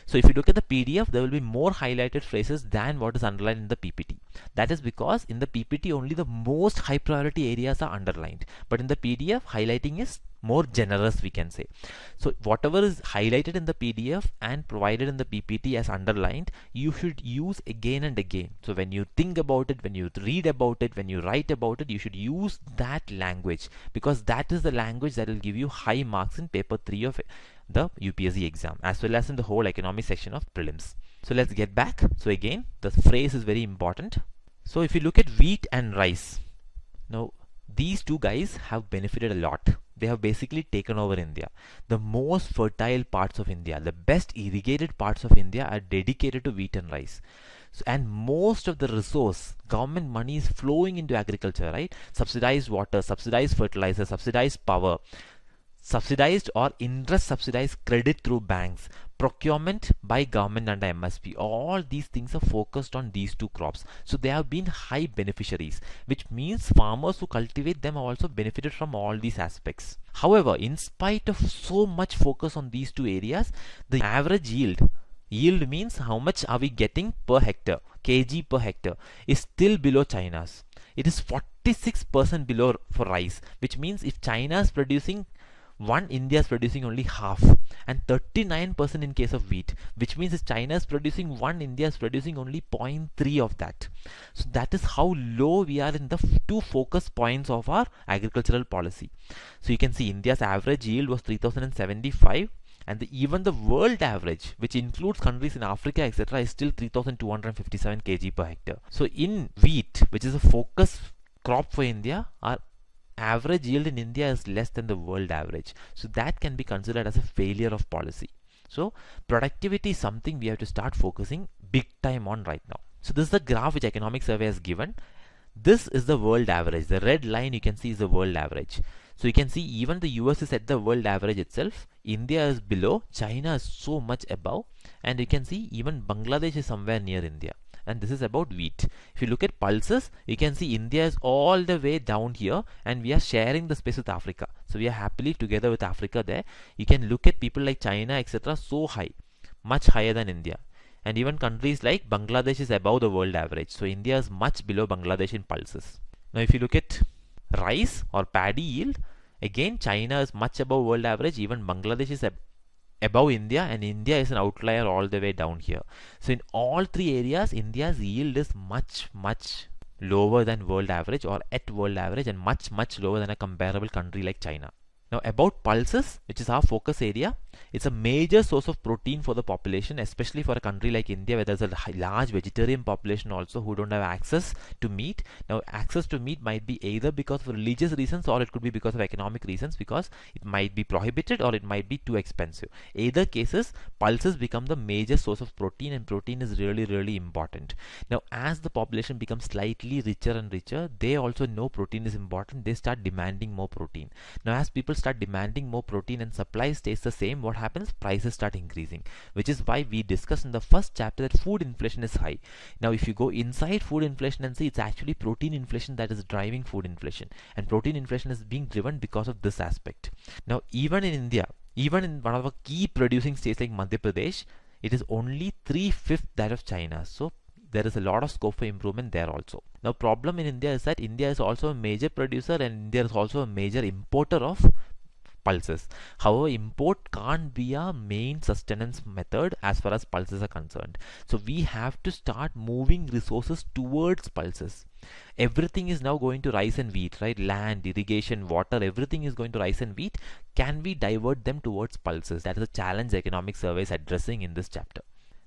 So if you look at the PDF, there will be more highlighted phrases than what is underlined in the PPT. That is because in the PPT only the most high priority areas are underlined, but in the PDF highlighting is more generous, we can say. So whatever is highlighted in the PDF and provided in the PPT as underlined, you should use again and again. So when you think about it, when you read about it, when you write about it, you should use that language, because that is the language that will give you high marks in paper 3 of the UPSC exam, as well as in the whole economic section of prelims. So let's get back. So again, the phrase is very important. So if you look at wheat and rice, now these two guys have benefited a lot. They have basically taken over India. The most fertile parts of India, the best irrigated parts of India are dedicated to wheat and rice. So, and most of the resource, government money is flowing into agriculture, right? Subsidized water, subsidized fertilizer, subsidized power, subsidized or interest subsidized credit through banks, procurement by government under MSP. All these things are focused on these two crops. So they have been high beneficiaries, which means farmers who cultivate them have also benefited from all these aspects. However, in spite of so much focus on these two areas, the average yield means how much are we getting per hectare, kg per hectare, is still below China's. It is 46% below for rice, which means if China is producing one, India is producing only half, and 39% in case of wheat, which means if China is producing one, India is producing only 0.3 of that. So that is how low we are in the two focus points of our agricultural policy. So you can see India's average yield was 3075, and even the world average, which includes countries in Africa, etc., is still 3257 kg per hectare. So in wheat, which is a focus crop for India, our average yield in India is less than the world average. So that can be considered as a failure of policy. So productivity is something we have to start focusing big time on right now. So this is the graph which economic survey has given. This is the world average. The red line you can see is the world average. So you can see even the US is at the world average itself. India is below. China is so much above. And you can see even Bangladesh is somewhere near India. And this is about wheat. If you look at pulses, you can see India is all the way down here, and we are sharing the space with Africa. So we are happily together with Africa there. You can look at people like China, etc., so high, much higher than India. And even countries like Bangladesh is above the world average. So India is much below Bangladesh in pulses. Now if you look at rice or paddy yield, again China is much above world average. Even Bangladesh is above India, and India is an outlier all the way down here. So in all three areas, India's yield is much lower than world average or at world average, and much lower than a comparable country like China. Now about pulses, which is our focus area, it's a major source of protein for the population, especially for a country like India where there's a large vegetarian population also who don't have access to meat. Now access to meat might be either because of religious reasons, or it could be because of economic reasons, because it might be prohibited or it might be too expensive. Either cases, pulses become the major source of protein, and protein is really important. Now as the population becomes slightly richer and richer, they also know protein is important. They start demanding more protein. Now as people start demanding more protein and supply stays the same, what happens? Prices start increasing, which is why we discussed in the first chapter that food inflation is high. Now if you go inside food inflation and see, it's actually protein inflation that is driving food inflation, and protein inflation is being driven because of this aspect. Now even in India, even in one of our key producing states like Madhya Pradesh, it is only 3/5 that of China. So there is a lot of scope for improvement there also. Now problem in India is that India is also a major producer, and India is also a major importer of pulses. However, import can't be a main sustenance method as far as pulses are concerned. So we have to start moving resources towards pulses. Everything is now going to rice and wheat, right? Land, irrigation, water, everything is going to rice and wheat. Can we divert them towards pulses? That is a challenge economic survey is addressing in this chapter.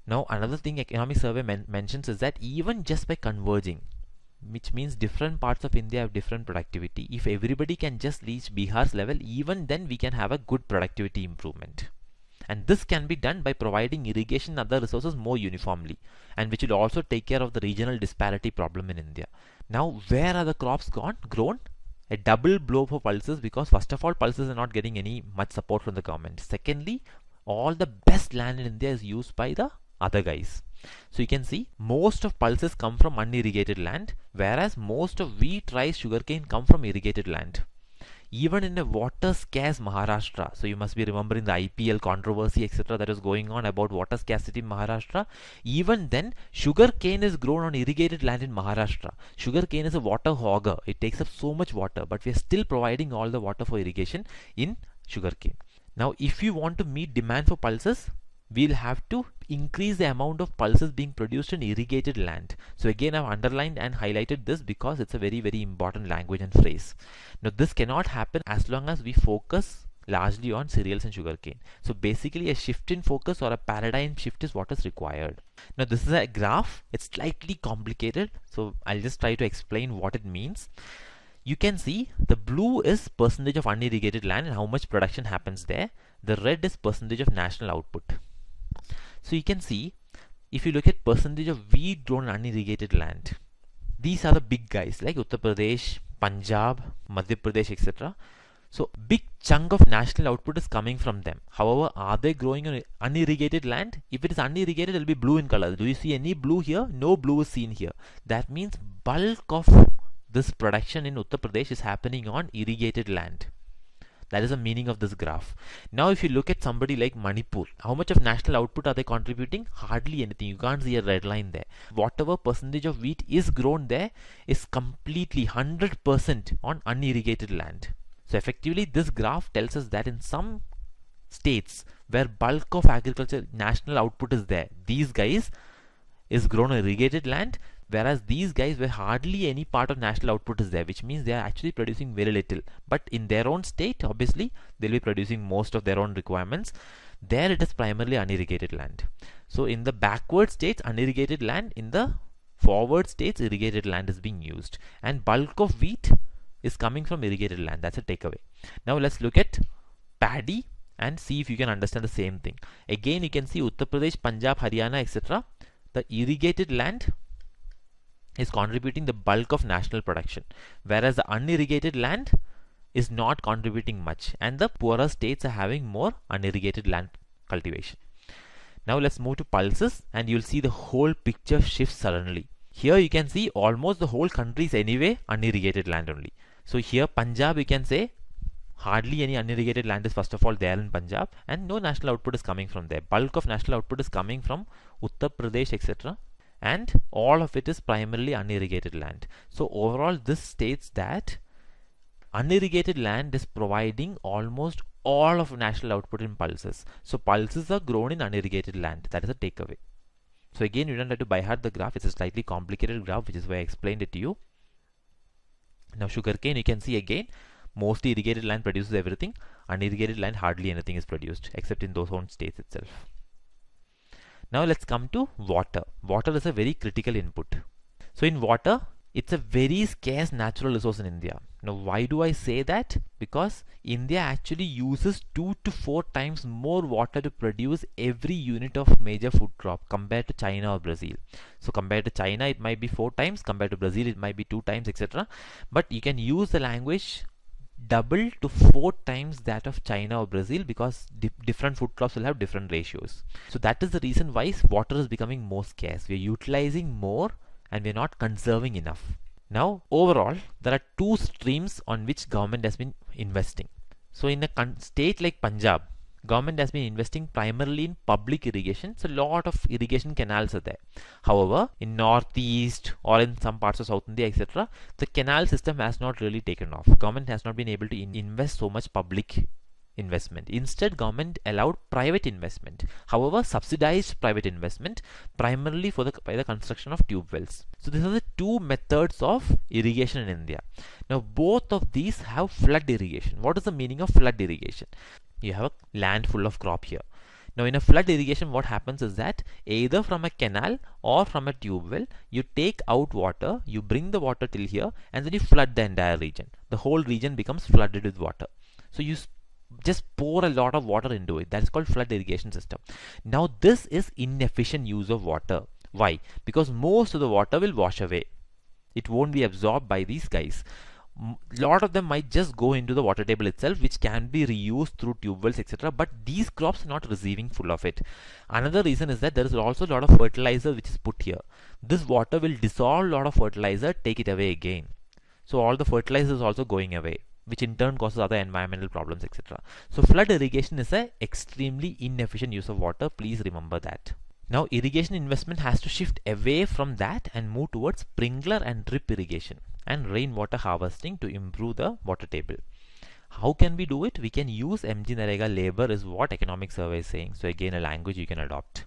Now, another thing economic survey mentions is that even just by converging, which means different parts of India have different productivity. If everybody can just reach Bihar's level, even then we can have a good productivity improvement. And this can be done by providing irrigation and other resources more uniformly, and which will also take care of the regional disparity problem in India. Now, where are the crops grown? A double blow for pulses, because first of all, pulses are not getting any much support from the government. Secondly, all the best land in India is used by the other guys. So you can see most of pulses come from unirrigated land, whereas most of wheat, rice, sugarcane come from irrigated land. Even in a water scarce Maharashtra, so you must be remembering the IPL controversy, etc., that is going on about water scarcity in Maharashtra. Even then, sugarcane is grown on irrigated land in Maharashtra. Sugarcane is a water hogger, it takes up so much water, but we are still providing all the water for irrigation in sugarcane. Now, if you want to meet demand for pulses, we'll have to increase the amount of pulses being produced in irrigated land. So again, I've underlined and highlighted this because it's a very, very important language and phrase. Now, this cannot happen as long as we focus largely on cereals and sugarcane. So basically, a shift in focus or a paradigm shift is what is required. Now, this is a graph. It's slightly complicated, so I'll just try to explain what it means. You can see the blue is percentage of unirrigated land and how much production happens there. The red is percentage of national output. So you can see, if you look at percentage of wheat grown on unirrigated land, these are the big guys like Uttar Pradesh, Punjab, Madhya Pradesh, etc. So big chunk of national output is coming from them. However, are they growing on unirrigated land? If it is unirrigated, it will be blue in color. Do you see any blue here? No blue is seen here. That means bulk of this production in Uttar Pradesh is happening on irrigated land. That is the meaning of this graph. Now, if you look at somebody like Manipur, how much of national output are they contributing? Hardly anything. You can't see a red line there. Whatever percentage of wheat is grown there is completely 100% on unirrigated land. So effectively, this graph tells us that in some states where bulk of agriculture national output is there, these guys is grown on irrigated land, whereas these guys where hardly any part of national output is there, which means they are actually producing very little. But in their own state, obviously, they'll be producing most of their own requirements. There it is primarily unirrigated land. So in the backward states, unirrigated land. In the forward states, irrigated land is being used. And bulk of wheat is coming from irrigated land. That's a takeaway. Now let's look at paddy and see if you can understand the same thing. Again, you can see Uttar Pradesh, Punjab, Haryana, etc. The irrigated land is contributing the bulk of national production, whereas the unirrigated land is not contributing much, and the poorer states are having more unirrigated land cultivation. Now let's move to pulses, and you'll see the whole picture shifts suddenly. Here you can see almost the whole country is anyway unirrigated land only. So here Punjab, you can say hardly any unirrigated land is first of all there in Punjab, and no national output is coming from there. Bulk of national output is coming from Uttar Pradesh, etc. And all of it is primarily unirrigated land. So overall, this states that unirrigated land is providing almost all of national output in pulses. So pulses are grown in unirrigated land. That is a takeaway. So again, you don't have to by heart the graph. It's a slightly complicated graph, which is why I explained it to you. Now sugarcane, you can see again, mostly irrigated land produces everything. Unirrigated land, hardly anything is produced, except in those own states itself. Now let's come to water. Water is a very critical input. So in water, it's a very scarce natural resource in India. Now why do I say that? Because India actually uses 2 to 4 times more water to produce every unit of major food crop compared to China or Brazil. So compared to China, it might be 4 times. Compared to Brazil, it might be 2 times, etc. But you can use the language double to 4 times that of China or Brazil, because different food crops will have different ratios. So that is the reason why water is becoming more scarce. We are utilizing more and we are not conserving enough. Now overall, there are 2 streams on which government has been investing. So in a state like Punjab, government has been investing primarily in public irrigation. So a lot of irrigation canals are there. However, in northeast or in some parts of South India, etc., the canal system has not really taken off. Government has not been able to invest so much public investment. Instead, government allowed private investment, however subsidized private investment, primarily by the construction of tube wells. So these are the two methods of irrigation in India. Now both of these have flood irrigation. What is the meaning of flood irrigation? You have a land full of crop here. Now in a flood irrigation, what happens is that either from a canal or from a tube well, you take out water, you bring the water till here, and then you flood the entire region. The whole region becomes flooded with water. So you just pour a lot of water into it. That is called flood irrigation system. Now this is inefficient use of water. Why? Because most of the water will wash away. It won't be absorbed by these guys. Lot of them might just go into the water table itself, which can be reused through tube wells, etc. But these crops are not receiving full of it. Another reason is that there is also a lot of fertilizer which is put here. This water will dissolve a lot of fertilizer, take it away again. So all the fertilizer is also going away, which in turn causes other environmental problems, etc. So flood irrigation is an extremely inefficient use of water. Please remember that. Now irrigation investment has to shift away from that and move towards sprinkler and drip irrigation and rainwater harvesting to improve the water table. How can we do it? We can use MG-Narega labor is what economic survey is saying. So again, a language you can adopt.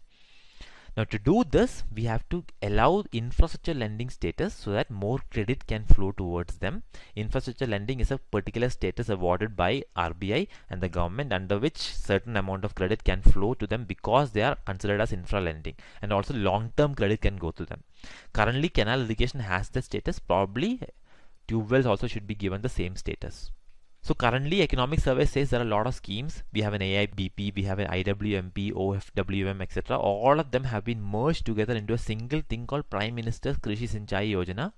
Now to do this, we have to allow infrastructure lending status so that more credit can flow towards them. Infrastructure lending is a particular status awarded by RBI and the government, under which certain amount of credit can flow to them because they are considered as infra lending, and also long-term credit can go to them. Currently, canal irrigation has the status. Probably tube wells also should be given the same status. So currently economic survey says there are a lot of schemes. We have an AIBP, we have an IWMP, OFWM, etc. All of them have been merged together into a single thing called Prime Minister's Krishi Sinchai Yojana.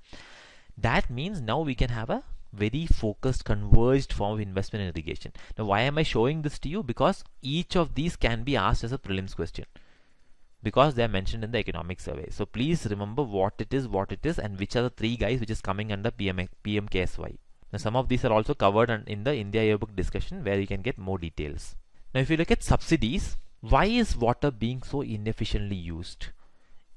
That means now we can have a very focused, converged form of investment in irrigation. Now why am I showing this to you? Because each of these can be asked as a prelims question, because they are mentioned in the economic survey. So please remember what it is, and which are the three guys which is coming under PMKSY. Now some of these are also covered in the India Yearbook discussion, where you can get more details. Now if you look at subsidies, why is water being so inefficiently used?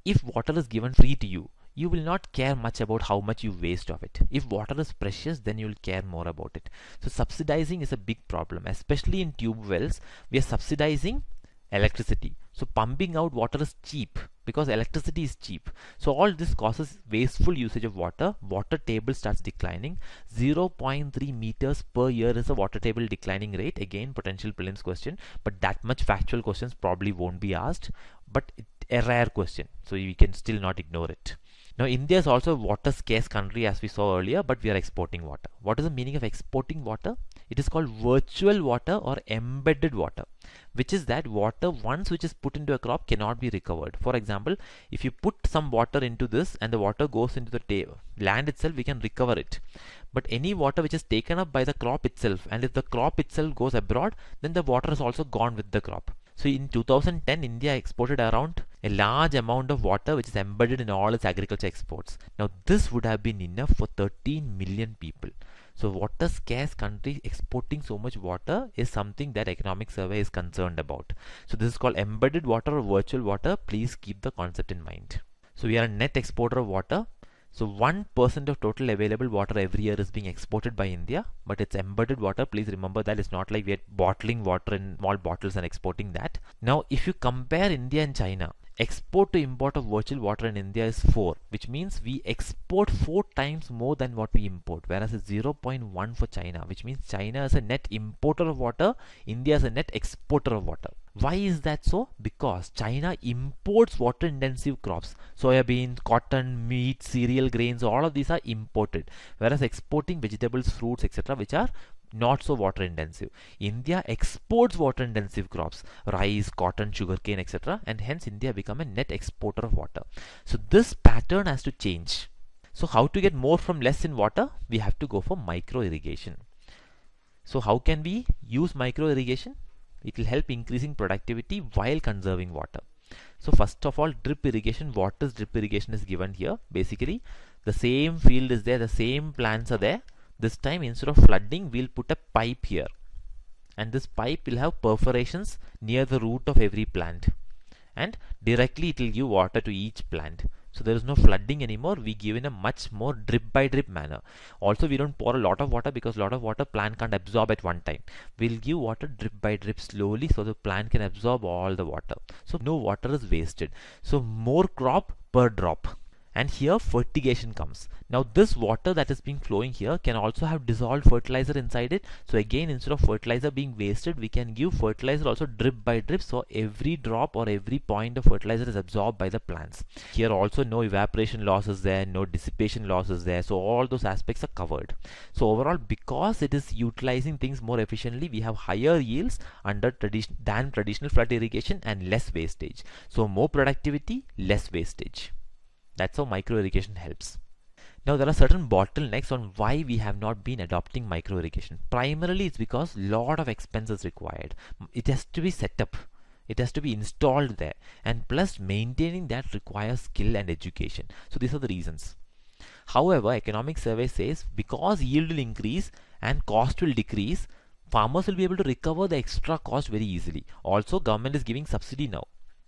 If water is given free to you, you will not care much about how much you waste of it. If water is precious, then you will care more about it. So subsidizing is a big problem, especially in tube wells. We are subsidizing electricity. So pumping out water is cheap because electricity is cheap. So all this causes wasteful usage of water. Water table starts declining. 0.3 meters per year is the water table declining rate. Again, potential prelims question, but that much factual questions probably won't be asked, but a rare question, so you can still not ignore it. Now India is also a water scarce country, as we saw earlier, but we are exporting water. What is the meaning of exporting water? It is called virtual water or embedded water, which is that water once which is put into a crop cannot be recovered. For example, if you put some water into this and the water goes into the land itself, we can recover it. But any water which is taken up by the crop itself, and if the crop itself goes abroad, then the water is also gone with the crop. So in 2010, India exported around a large amount of water which is embedded in all its agriculture exports. Now this would have been enough for 13 million people. So water scarce country exporting so much water is something that economic survey is concerned about. So this is called embedded water or virtual water. Please keep the concept in mind. So we are a net exporter of water. So 1% of total available water every year is being exported by India, but it's embedded water. Please remember that it's not like we are bottling water in small bottles and exporting that. Now if you compare India and China, export to import of virtual water in India is 4, which means we export 4 times more than what we import, whereas it's 0.1 for China, which means China is a net importer of water, India is a net exporter of water. Why is that so? Because China imports water intensive crops, soybean, cotton, meat, cereal grains, all of these are imported, whereas exporting vegetables, fruits, etc., which are not so water intensive. India exports water intensive crops, rice, cotton, sugarcane, etc., and hence India become a net exporter of water. So this pattern has to change. So how to get more from less in water? We have to go for micro irrigation. So how can we use micro irrigation? It will help increasing productivity while conserving water. So first of all, drip irrigation. What is drip irrigation is given here. Basically, the same field is there, the same plants are there. This time, instead of flooding, we'll put a pipe here, and this pipe will have perforations near the root of every plant, and directly it will give water to each plant. So there is no flooding anymore. We give in a much more drip by drip manner. Also, we don't pour a lot of water because a lot of water plant can't absorb at one time. We'll give water drip by drip slowly so the plant can absorb all the water. So no water is wasted. So more crop per drop. And here fertigation comes. Now this water that is being flowing here can also have dissolved fertilizer inside it. So again, instead of fertilizer being wasted, we can give fertilizer also drip by drip, so every drop or every point of fertilizer is absorbed by the plants. Here also no evaporation loss is there, no dissipation loss is there, so all those aspects are covered. So overall, because it is utilizing things more efficiently, we have higher yields under traditional flood irrigation and less wastage. So more productivity, less wastage. That's how micro irrigation helps. Now there are certain bottlenecks on why we have not been adopting micro irrigation. Primarily it's because lot of expense is required. It has to be set up. It has to be installed there, and plus maintaining that requires skill and education. So these are the reasons. However, economic survey says because yield will increase and cost will decrease, farmers will be able to recover the extra cost very easily. Also, government is giving subsidy now.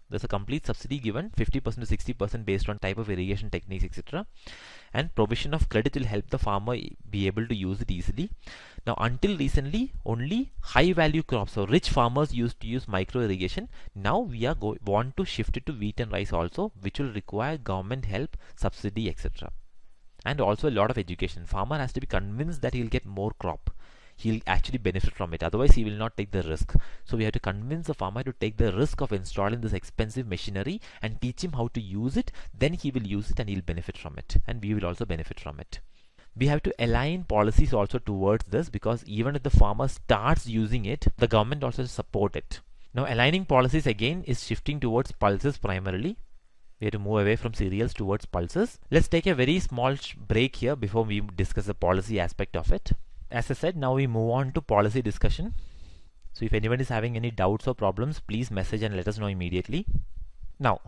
There's a complete subsidy given, 50% to 60% based on type of irrigation techniques, etc. And provision of credit will help the farmer be able to use it easily. Now, until recently, only high value crops, so rich farmers used to use micro irrigation. Now we are want to shift it to wheat and rice also, which will require government help, subsidy, etc. And also a lot of education. Farmer has to be convinced that he'll get more crop. He'll actually benefit from it, otherwise he will not take the risk. So we have to convince the farmer to take the risk of installing this expensive machinery and teach him how to use it. Then he will use it and he'll benefit from it, and we will also benefit from it. We have to align policies also towards this, because even if the farmer starts using it, the government also support it. Now aligning policies again is shifting towards pulses primarily. We have to move away from cereals towards pulses. Let's take a very small break here before we discuss the policy aspect of it. As I said, now we move on to policy discussion. So if anyone is having any doubts or problems, please message and let us know immediately. Now,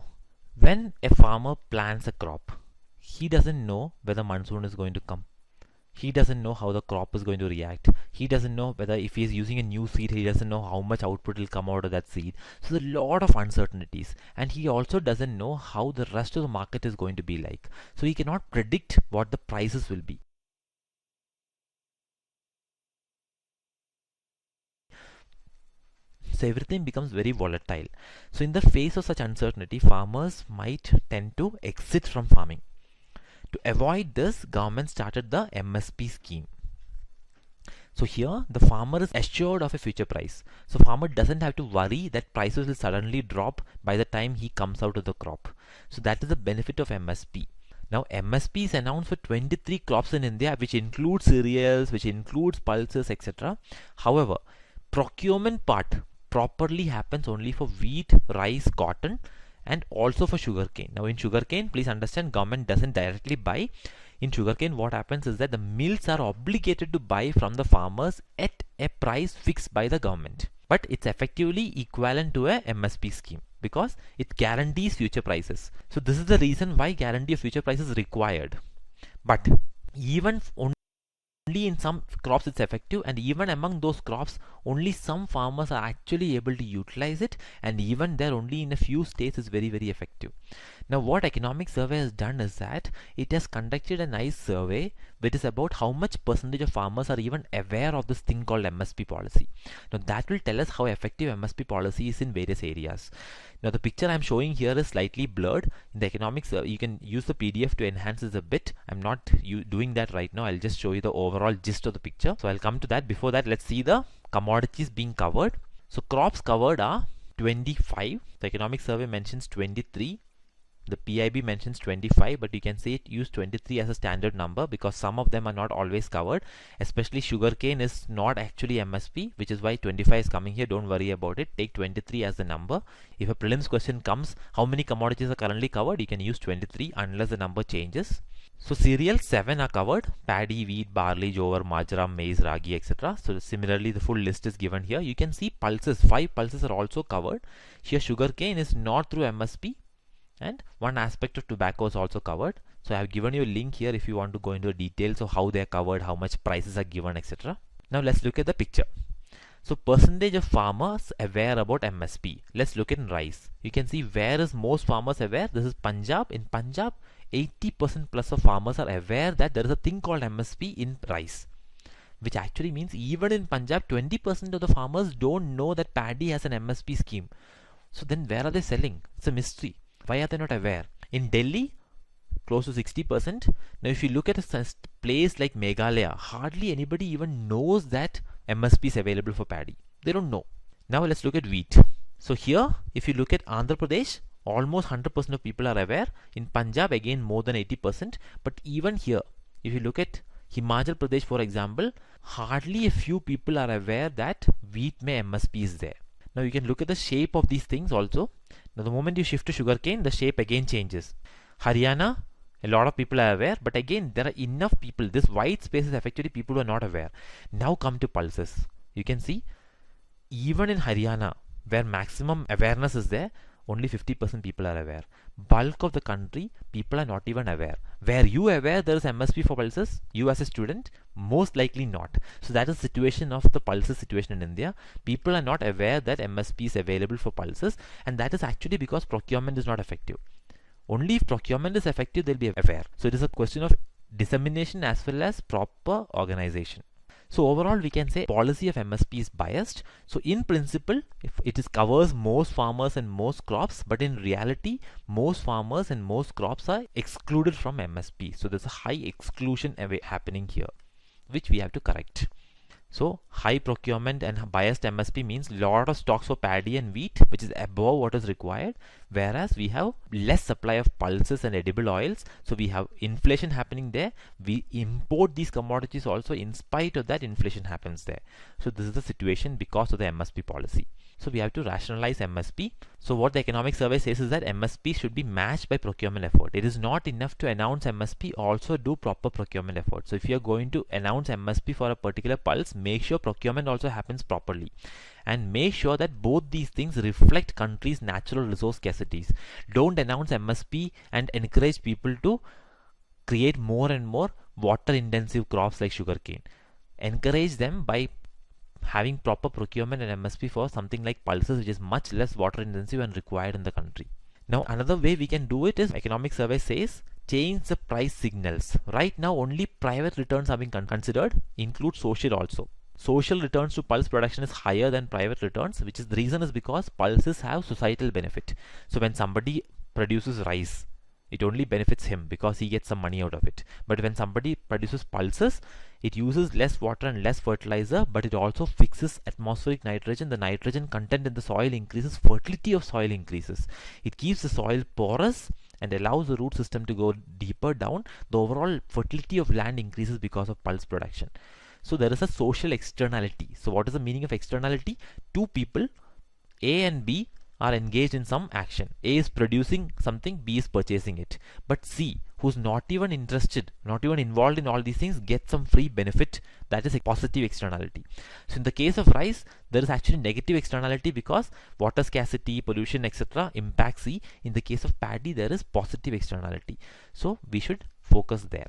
when a farmer plants a crop, he doesn't know whether monsoon is going to come. He doesn't know how the crop is going to react. He doesn't know whether, if he is using a new seed, he doesn't know how much output will come out of that seed. So there's a lot of uncertainties, and he also doesn't know how the rest of the market is going to be like. So he cannot predict what the prices will be. So everything becomes very volatile. So in the face of such uncertainty, farmers might tend to exit from farming. To avoid this, government started the MSP scheme. So here the farmer is assured of a future price. So farmer doesn't have to worry that prices will suddenly drop by the time he comes out of the crop. So that is the benefit of MSP. Now MSP is announced for 23 crops in India, which includes cereals, which includes pulses, etc. However, procurement part properly happens only for wheat, rice, cotton, and also for sugarcane. Now in sugarcane, please understand, government doesn't directly buy. In sugarcane, what happens is that the mills are obligated to buy from the farmers at a price fixed by the government. But it's effectively equivalent to a MSP scheme because it guarantees future prices. So this is the reason why guarantee of future prices is required. But even only in some crops it's effective, and even among those crops only some farmers are actually able to utilize it, and even there only in a few states is very effective. Now what economic survey has done is that it has conducted a nice survey which is about how much percentage of farmers are even aware of this thing called MSP policy. Now that will tell us how effective MSP policy is in various areas. Now the picture I'm showing here is slightly blurred. In the economics, you can use the PDF to enhance this a bit. I'm not doing that right now. I'll just show you the overall gist of the picture. So I'll come to that. Before that, let's see the commodities being covered. So crops covered are 25. The economic survey mentions 23. The PIB mentions 25, but you can say it use 23 as a standard number because some of them are not always covered. Especially sugarcane is not actually MSP, which is why 25 is coming here. Don't worry about it. Take 23 as the number. If a prelims question comes, how many commodities are currently covered, you can use 23 unless the number changes. So cereals 7 are covered: paddy, wheat, barley, jowar, marjoram, maize, ragi, etc. So similarly the full list is given here. You can see pulses, 5 pulses are also covered. Here sugarcane is not through MSP, and one aspect of tobacco is also covered. So I have given you a link here if you want to go into the details of how they are covered, how much prices are given, etc. Now let's look at the picture. So percentage of farmers aware about MSP. Let's look at rice. You can see where is most farmers aware. This is Punjab. In Punjab, 80% plus of farmers are aware that there is a thing called MSP in rice, which actually means even in Punjab, 20% of the farmers don't know that paddy has an MSP scheme. So then where are they selling? It's a mystery. Why are they not aware? In Delhi, close to 60%. Now if you look at a place like Meghalaya, hardly anybody even knows that MSP is available for paddy. They don't know. Now let's look at wheat. So here, if you look at Andhra Pradesh, almost 100% of people are aware. In Punjab, again more than 80%. But even here, if you look at Himachal Pradesh, for example, hardly a few people are aware that wheat may MSP is there. Now you can look at the shape of these things also. Now the moment you shift to sugarcane, the shape again changes. Haryana, a lot of people are aware, but again there are enough people. This white space is effectively people who are not aware. Now come to pulses. You can see even in Haryana, where maximum awareness is there, only 50% people are aware. Bulk of the country, people are not even aware. Were you aware there is MSP for pulses? You as a student? Most likely not. So that is the situation of the pulses situation in India. People are not aware that MSP is available for pulses, and that is actually because procurement is not effective. Only if procurement is effective, they'll be aware. So it is a question of dissemination as well as proper organization. So overall, we can say policy of MSP is biased. So in principle, if it is covers most farmers and most crops, but in reality, most farmers and most crops are excluded from MSP. So there's a high exclusion happening here, which we have to correct. So high procurement and biased MSP means lot of stocks for paddy and wheat, which is above what is required, whereas we have less supply of pulses and edible oils. So we have inflation happening there. We import these commodities also. In spite of that, inflation happens there. So this is the situation because of the MSP policy. So we have to rationalize MSP. So what the economic survey says is that MSP should be matched by procurement effort. It is not enough to announce MSP, also do proper procurement effort. So if you are going to announce MSP for a particular pulse, make sure procurement also happens properly. And make sure that both these things reflect country's natural resource scarcities. Don't announce MSP and encourage people to create more and more water intensive crops like sugarcane. Encourage them by having proper procurement and MSP for something like pulses, which is much less water intensive and required in the country. Now another way we can do it is, economic survey says, change the price signals. Right now only private returns are being considered, include social also. Social returns to pulse production is higher than private returns, which is the reason is because pulses have societal benefit. So when somebody produces rice, it only benefits him because he gets some money out of it. But when somebody produces pulses, it uses less water and less fertilizer, but it also fixes atmospheric nitrogen. The nitrogen content in the soil increases, fertility of soil increases. It keeps the soil porous and allows the root system to go deeper down. The overall fertility of land increases because of pulse production. So there is a social externality. So what is the meaning of externality? Two people, A and B, are engaged in some action. A is producing something, B is purchasing it. But C, who's not even interested, not even involved in all these things, gets some free benefit. That is a positive externality. So in the case of rice, there is actually negative externality because water scarcity, pollution, etc. impact C. In the case of paddy, there is positive externality. So we should focus there.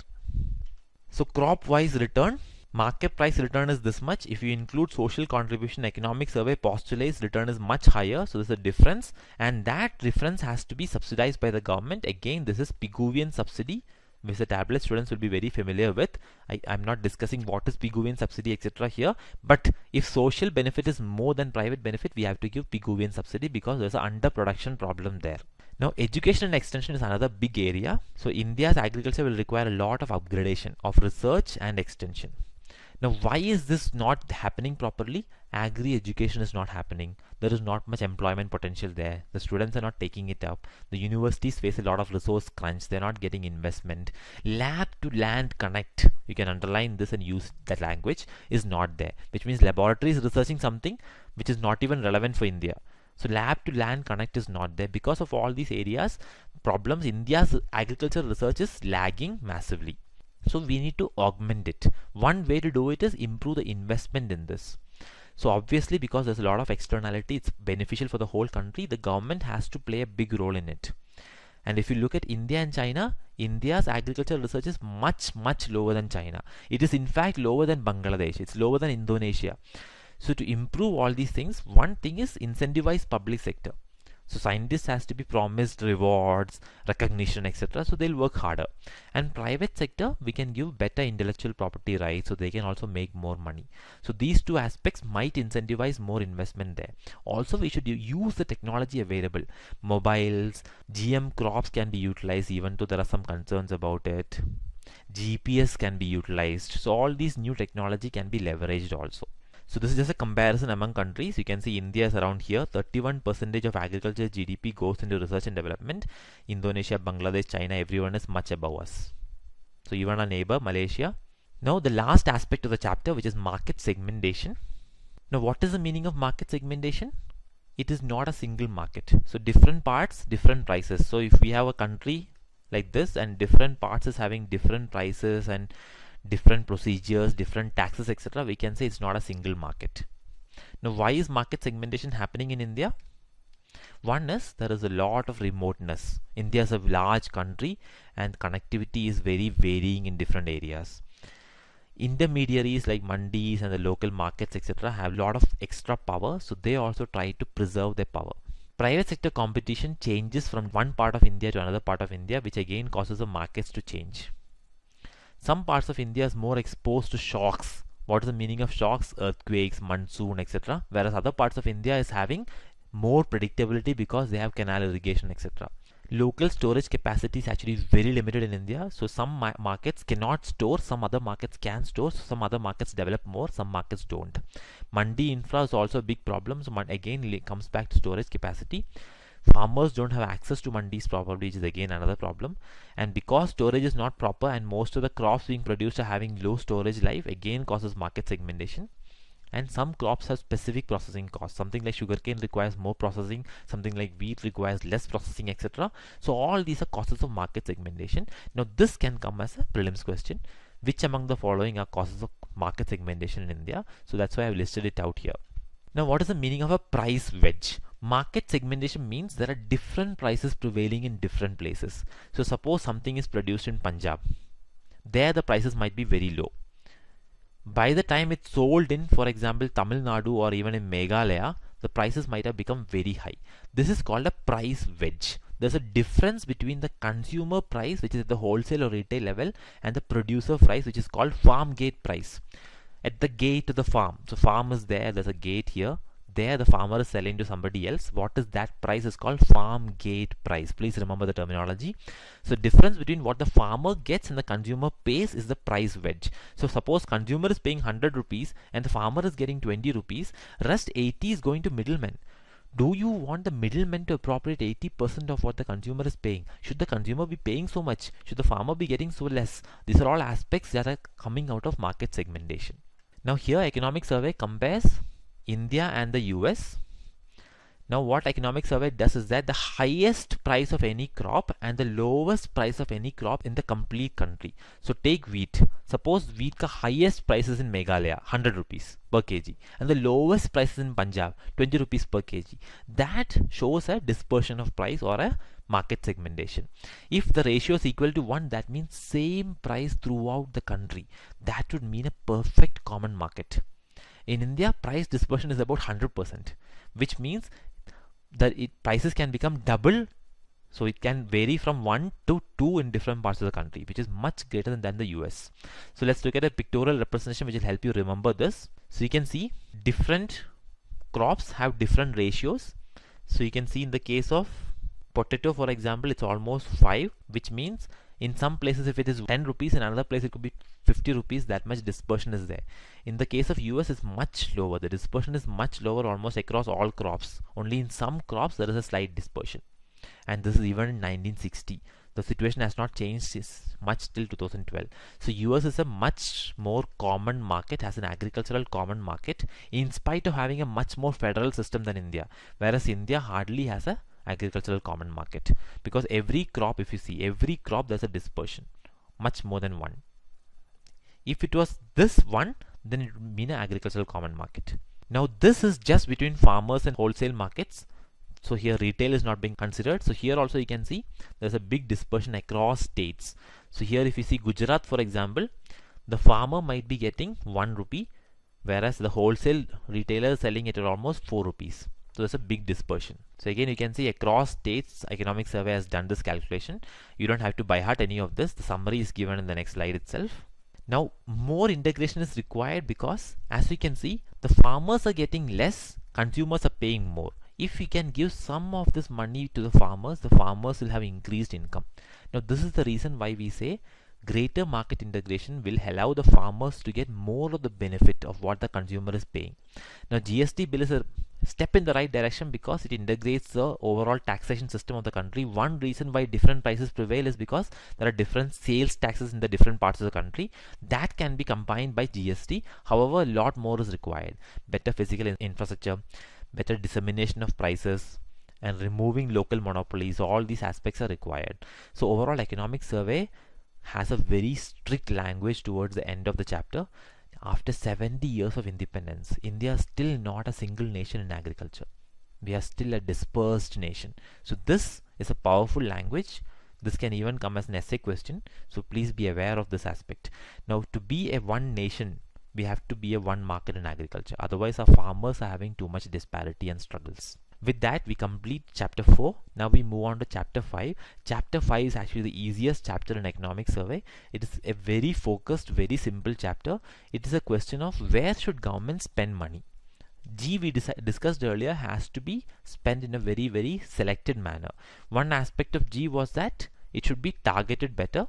So crop wise return, market price return is this much. If you include social contribution, economic survey postulates return is much higher. So there's a difference, and that difference has to be subsidized by the government. Again, this is Pigouvian subsidy, which the tablet students will be very familiar with. I'm not discussing what is Pigouvian subsidy, etc. here. But if social benefit is more than private benefit, we have to give Pigouvian subsidy because there's an underproduction problem there. Now, education and extension is another big area. So India's agriculture will require a lot of upgradation of research and extension. Now, why is this not happening properly? Agri education is not happening. There is not much employment potential there. The students are not taking it up. The universities face a lot of resource crunch. They're not getting investment. Lab to land connect, you can underline this and use that language, is not there, which means laboratory is researching something which is not even relevant for India. So lab to land connect is not there. Because of all these areas, problems, India's agriculture research is lagging massively. So we need to augment it. One way to do it is improve the investment in this. So obviously, because there's a lot of externality, it's beneficial for the whole country. The government has to play a big role in it. And if you look at India and China, India's agricultural research is much lower than China. It is in fact lower than Bangladesh. It's lower than Indonesia. So to improve all these things, one thing is incentivize public sector. So scientists has to be promised rewards, recognition, etc. So they'll work harder. And private sector, we can give better intellectual property rights so they can also make more money. So these two aspects might incentivize more investment there. Also, we should use the technology available. Mobiles, GM crops can be utilized even though there are some concerns about it. GPS can be utilized. So all these new technology can be leveraged also. So this is just a comparison among countries. You can see India is around here. 31% of agriculture GDP goes into research and development. Indonesia, Bangladesh, China, everyone is much above us. So even our neighbor, Malaysia. Now the last aspect of the chapter, which is market segmentation. Now what is the meaning of market segmentation? It is not a single market. So different parts, different prices. So if we have a country like this and different parts is having different prices and different procedures, different taxes, etc., we can say it's not a single market. Now why is market segmentation happening in India? One is there is a lot of remoteness. India is a large country and connectivity is very varying in different areas. Intermediaries like mandis and the local markets, etc., have a lot of extra power, so they also try to preserve their power. Private sector competition changes from one part of India to another part of India, which again causes the markets to change. Some parts of India is more exposed to shocks. What is the meaning of shocks? Earthquakes, monsoon, etc. Whereas other parts of India is having more predictability because they have canal irrigation, etc. Local storage capacity is actually very limited in India. So some markets cannot store, some other markets can store. So some other markets develop more, some markets don't. Mandi infra is also a big problem. So again, it comes back to storage capacity. Farmers don't have access to mandis properly, which is again another problem. And because storage is not proper and most of the crops being produced are having low storage life, again causes market segmentation. And some crops have specific processing costs. Something like sugarcane requires more processing, something like wheat requires less processing, etc. So all these are causes of market segmentation. Now this can come as a prelims question. Which among the following are causes of market segmentation in India? So that's why I've listed it out here. Now what is the meaning of a price wedge? Market segmentation means there are different prices prevailing in different places. So suppose something is produced in Punjab. There the prices might be very low. By the time it's sold in, for example, Tamil Nadu or even in Meghalaya, the prices might have become very high. This is called a price wedge. There's a difference between the consumer price, which is at the wholesale or retail level, and the producer price, which is called farm gate price. At the gate of the farm, so farm is there, there's a gate here. There the farmer is selling to somebody else. What is that price? Is called farm gate price. Please remember the terminology. So difference between what the farmer gets and the consumer pays is the price wedge. So suppose consumer is paying 100 rupees and the farmer is getting 20 rupees. Rest 80 is going to middlemen. Do you want the middlemen to appropriate 80% of what the consumer is paying? Should the consumer be paying so much? Should the farmer be getting so less? These are all aspects that are coming out of market segmentation. Now here economic survey compares India and the US. Now what economic survey does is that the highest price of any crop and the lowest price of any crop in the complete country. So take wheat. Suppose wheat ka highest price is in Meghalaya, 100 rupees per kg, and the lowest price is in Punjab, 20 rupees per kg. That shows a dispersion of price or a market segmentation. If the ratio is equal to 1, that means same price throughout the country. That would mean a perfect common market. In India, price dispersion is about 100%, which means that prices can become double. So it can vary from 1 to 2 in different parts of the country, which is much greater than the US. So let's look at a pictorial representation which will help you remember this. So you can see different crops have different ratios. So you can see in the case of potato, for example, it's almost 5, which means in some places if it is 10 rupees, in another place it could be 50 rupees, that much dispersion is there. In the case of US, it's much lower. The dispersion is much lower almost across all crops. Only in some crops there is a slight dispersion. And this is even in 1960. The situation has not changed much till 2012. So US is a much more common market, has an agricultural common market, in spite of having a much more federal system than India. Whereas India hardly has a agricultural common market, because every crop, if you see, every crop there's a dispersion, much more than one. If it was this one, then it would mean an agricultural common market. Now this is just between farmers and wholesale markets. So here retail is not being considered. So here also you can see there's a big dispersion across states. So here if you see Gujarat, for example, the farmer might be getting 1 rupee, whereas the wholesale retailer is selling it at almost 4 rupees. So there's a big dispersion. So again, you can see across states, economic survey has done this calculation. You don't have to by heart any of this. The summary is given in the next slide itself. Now, more integration is required because, as we can see, the farmers are getting less, consumers are paying more. If we can give some of this money to the farmers will have increased income. Now, this is the reason why we say greater market integration will allow the farmers to get more of the benefit of what the consumer is paying. Now, GST bill is a step in the right direction because it integrates the overall taxation system of the country. One reason why different prices prevail is because there are different sales taxes in the different parts of the country. That can be combined by GST. However, a lot more is required. Better physical infrastructure, better dissemination of prices, and removing local monopolies. All these aspects are required. So overall, economic survey has a very strict language towards the end of the chapter. After 70 years of independence, India is still not a single nation in agriculture. We are still a dispersed nation. So this is a powerful language. This can even come as an essay question. So please be aware of this aspect. Now, to be a one nation, we have to be a one market in agriculture. Otherwise, our farmers are having too much disparity and struggles. With that, we complete chapter 4. Now we move on to chapter 5. Chapter 5 is actually the easiest chapter in economic survey. It is a very focused, very simple chapter. It is a question of where should government spend money. G, we discussed earlier, has to be spent in a very, very selected manner. One aspect of G was that it should be targeted better.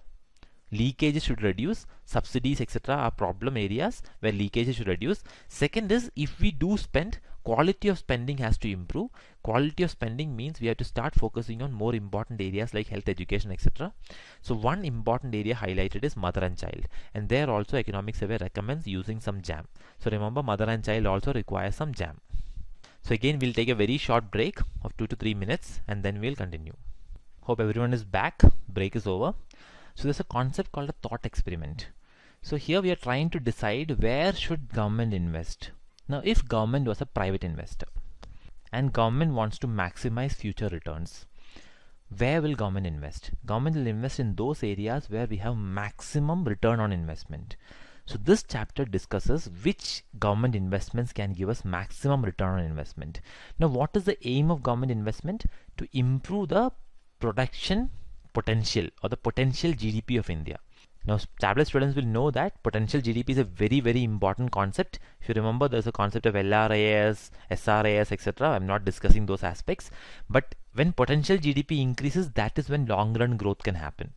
Leakages should reduce. Subsidies, etc. are problem areas where leakages should reduce. Second is, if we do spend, quality of spending has to improve. Quality of spending means we have to start focusing on more important areas like health, education, etc. So one important area highlighted is mother and child, and there also economic survey recommends using some jam. So remember, mother and child also require some jam. So again, we'll take a very short break of 2 to 3 minutes and then we'll continue. Hope everyone is back. Break is over. So there's a concept called a thought experiment. So here we are trying to decide where should government invest. Now, if government was a private investor and government wants to maximize future returns, where will government invest? Government will invest in those areas where we have maximum return on investment. So this chapter discusses which government investments can give us maximum return on investment. Now, what is the aim of government investment? To improve the production potential or the potential GDP of India. Now, tablet students will know that potential GDP is a very, very important concept. If you remember, there's a concept of LRAS, SRAS, etc. I'm not discussing those aspects. But when potential GDP increases, that is when long-run growth can happen.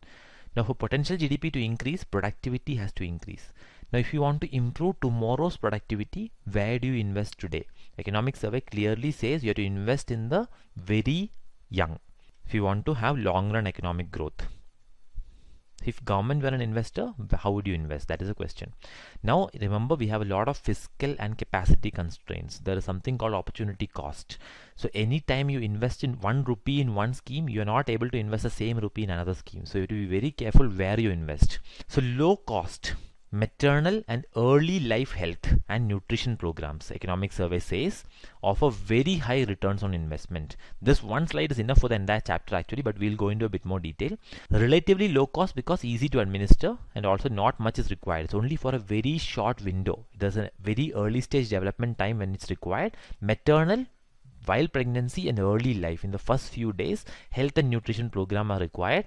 Now, for potential GDP to increase, productivity has to increase. Now, if you want to improve tomorrow's productivity, where do you invest today? Economic survey clearly says you have to invest in the very young if you want to have long-run economic growth. If government were an investor, how would you invest? That is a question. Now, remember, we have a lot of fiscal and capacity constraints. There is something called opportunity cost. So anytime you invest in 1 rupee in one scheme, you are not able to invest the same rupee in another scheme. So you have to be very careful where you invest. So low cost maternal and early life health and nutrition programs, economic survey says, offer very high returns on investment. This one slide is enough for the entire chapter actually, but we'll go into a bit more detail. Relatively low cost because easy to administer and also not much is required. It's only for a very short window. There's a very early stage development time when it's required. Maternal, while pregnancy and early life, in the first few days, health and nutrition program are required.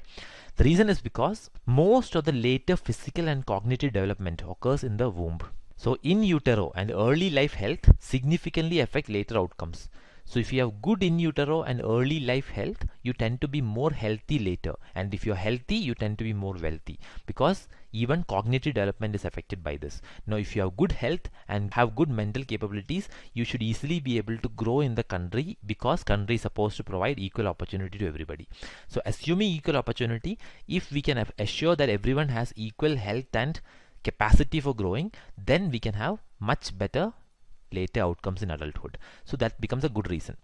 The reason is because most of the later physical and cognitive development occurs in the womb. So in utero and early life health significantly affect later outcomes. So if you have good in utero and early life health, you tend to be more healthy later. And if you're healthy, you tend to be more wealthy because even cognitive development is affected by this. Now, if you have good health and have good mental capabilities, you should easily be able to grow in the country because country is supposed to provide equal opportunity to everybody. So assuming equal opportunity, if we can assure that everyone has equal health and capacity for growing, then we can have much better later outcomes in adulthood. So that becomes a good reason.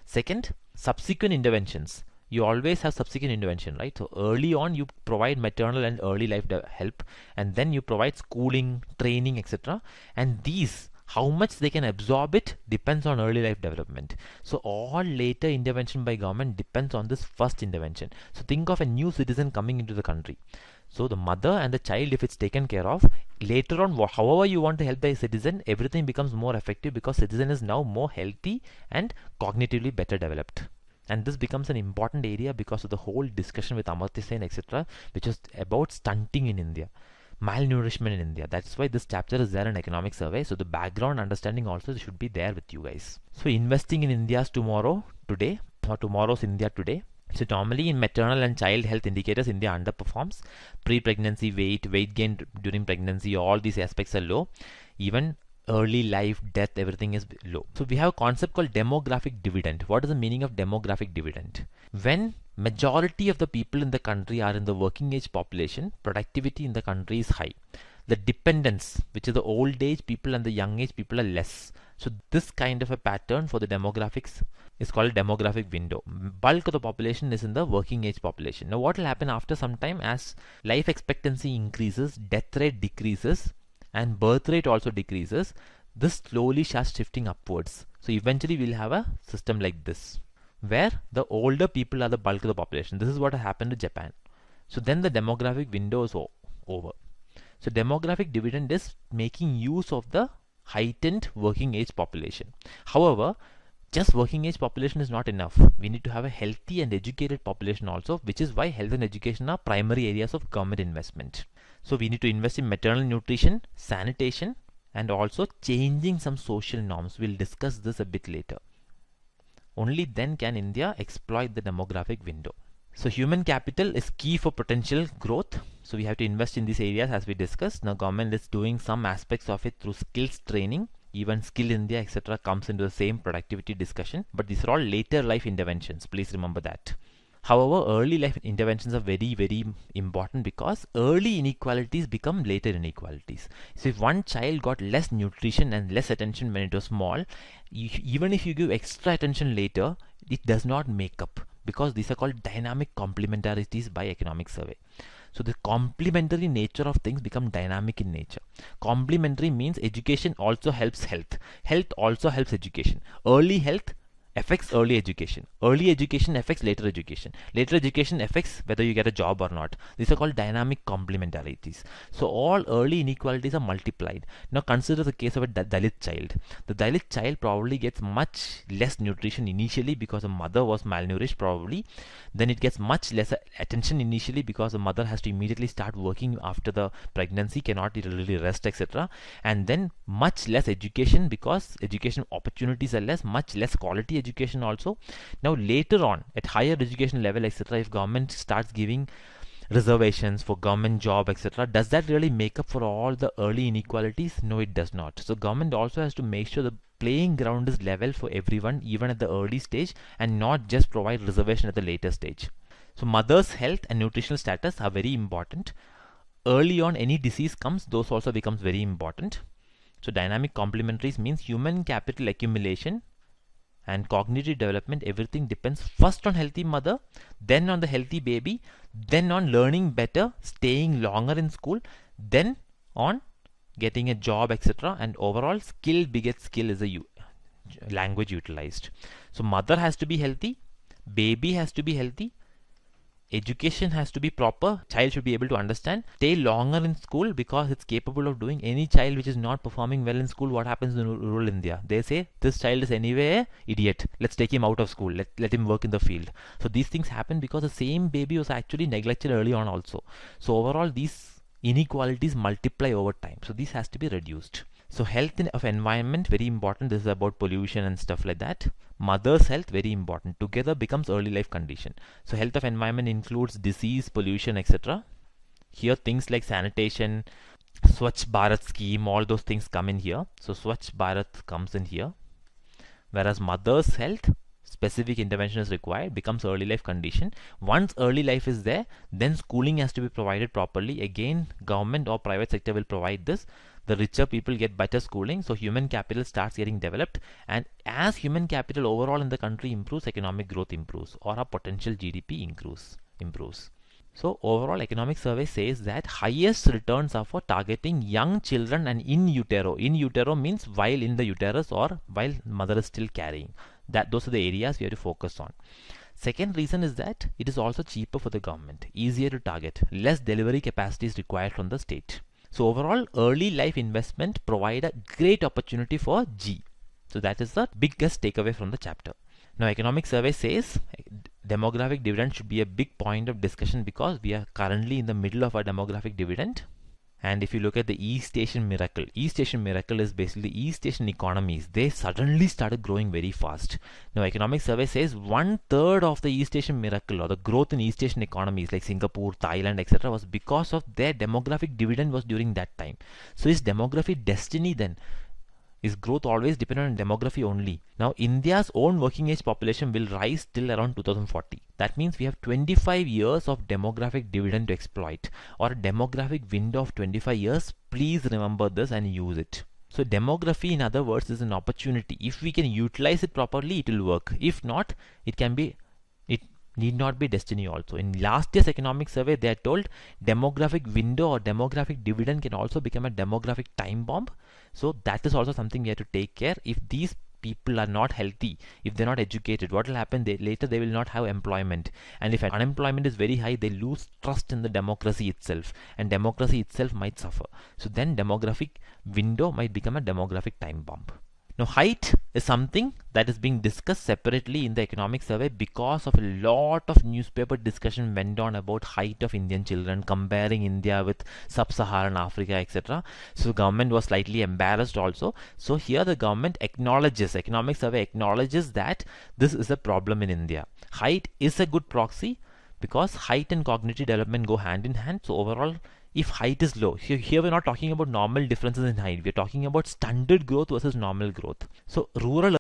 Second, subsequent interventions. You always have subsequent intervention, right? So early on you provide maternal and early life help, and then you provide schooling, training, etc. And these How much they can absorb it depends on early life development. So all later intervention by government depends on this first intervention. So think of a new citizen coming into the country. So the mother and the child, if it's taken care of, later on, however you want to help the citizen, everything becomes more effective because citizen is now more healthy and cognitively better developed. And this becomes an important area because of the whole discussion with Amartya Sen, etc., which is about stunting in India, malnourishment in India. That's why this chapter is there in economic survey. So the background understanding also should be there with you guys. So investing in India's tomorrow today, or tomorrow's India today. So normally in maternal and child health indicators, India underperforms. Pre-pregnancy weight gain during pregnancy, all these aspects are low. Even early life, death, everything is low. So we have a concept called demographic dividend. What is the meaning of demographic dividend? When majority of the people in the country are in the working age population, productivity in the country is high. The dependence, which is the old age people and the young age people, are less. So this kind of a pattern for the demographics is called a demographic window. Bulk of the population is in the working age population. Now what will happen after some time, as life expectancy increases, death rate decreases, and birth rate also decreases, this slowly starts shifting upwards. So eventually we'll have a system like this, where the older people are the bulk of the population. This is what happened to Japan. So then the demographic window is over. So demographic dividend is making use of the heightened working age population. However, just working age population is not enough. We need to have a healthy and educated population also, which is why health and education are primary areas of government investment. So we need to invest in maternal nutrition, sanitation, and also changing some social norms. We'll discuss this a bit later. Only then can India exploit the demographic window. So human capital is key for potential growth. So we have to invest in these areas as we discussed. Now government is doing some aspects of it through skills training. Even Skill India, etc. comes into the same productivity discussion. But these are all later life interventions. Please remember that. However, early life interventions are very, very important because early inequalities become later inequalities. So if one child got less nutrition and less attention when it was small, even if you give extra attention later, it does not make up, because these are called dynamic complementarities by economic survey. So the complementary nature of things become dynamic in nature. Complementary means education also helps health. Health also helps education. Early health affects early education. Early education affects later education. Later education affects whether you get a job or not. These are called dynamic complementarities. So all early inequalities are multiplied. Now consider the case of a Dalit child. The Dalit child probably gets much less nutrition initially because the mother was malnourished probably. Then it gets much less attention initially because the mother has to immediately start working after the pregnancy, cannot really rest, etc. And then much less education because education opportunities are less, much less quality education also. Now later on at higher education level, etc., if government starts giving reservations for government job, etc., does that really make up for all the early inequalities? No, it does not. So government also has to make sure the playing ground is level for everyone, even at the early stage, and not just provide reservation at the later stage. So mother's health and nutritional status are very important. Early on any disease comes, those also becomes very important. So dynamic complementaries means human capital accumulation and cognitive development, everything depends first on healthy mother, then on the healthy baby, then on learning better, staying longer in school, then on getting a job, etc. And overall skill begets skill is a language utilized. So mother has to be healthy, baby has to be healthy, education has to be proper, child should be able to understand, stay longer in school because it's capable of doing. Any child which is not performing well in school, what happens in rural India? They say this child is anyway an idiot, let's take him out of school, let him work in the field. So these things happen because the same baby was actually neglected early on also. So overall these inequalities multiply over time, so this has to be reduced. So health of environment very important. This is about pollution and stuff like that. Mother's health very important. Together becomes early life condition. So health of environment includes disease, pollution, etc. Here things like sanitation, Swachh Bharat scheme, all those things come in here. So Swachh Bharat comes in here. Whereas mother's health, specific intervention is required, becomes early life condition. Once early life is there, then schooling has to be provided properly. Again, government or private sector will provide this. The richer people get better schooling, so human capital starts getting developed, and as human capital overall in the country improves, economic growth improves, or our potential GDP improves. So overall economic survey says that highest returns are for targeting young children and in utero. In utero means while in the uterus or while mother is still carrying. Those are the areas we have to focus on. Second reason is that it is also cheaper for the government, easier to target, less delivery capacity is required from the state. So overall, early life investment provide a great opportunity for G. So that is the biggest takeaway from the chapter. Now economic survey says demographic dividend should be a big point of discussion because we are currently in the middle of a demographic dividend. And if you look at the East Asian miracle is basically East Asian economies. They suddenly started growing very fast. Now economic survey says 1/3 of the East Asian miracle or the growth in East Asian economies like Singapore, Thailand, etc. was because of their demographic dividend was during that time. So is demography destiny then? Is growth always dependent on demography only? Now India's own working age population will rise till around 2040. That means we have 25 years of demographic dividend to exploit, or a demographic window of 25 years. Please remember this and use it. So demography, in other words, is an opportunity. If we can utilize it properly, it will work. If not, it need not be destiny also. In last year's economic survey, they are told demographic window or demographic dividend can also become a demographic time bomb. So that is also something we have to take care. If these people are not healthy, if they're not educated, what will happen? Later they will not have employment. And if unemployment is very high, they lose trust in the democracy itself. And democracy itself might suffer. So then demographic window might become a demographic time bomb. Now height is something that is being discussed separately in the economic survey because of a lot of newspaper discussion went on about height of Indian children, comparing India with sub-Saharan Africa, etc. So government was slightly embarrassed also. So here the government acknowledges, economic survey acknowledges that this is a problem in India. Height is a good proxy because height and cognitive development go hand in hand. So overall, if height is low, here we're not talking about normal differences in height, we're talking about standard growth versus normal growth. So rural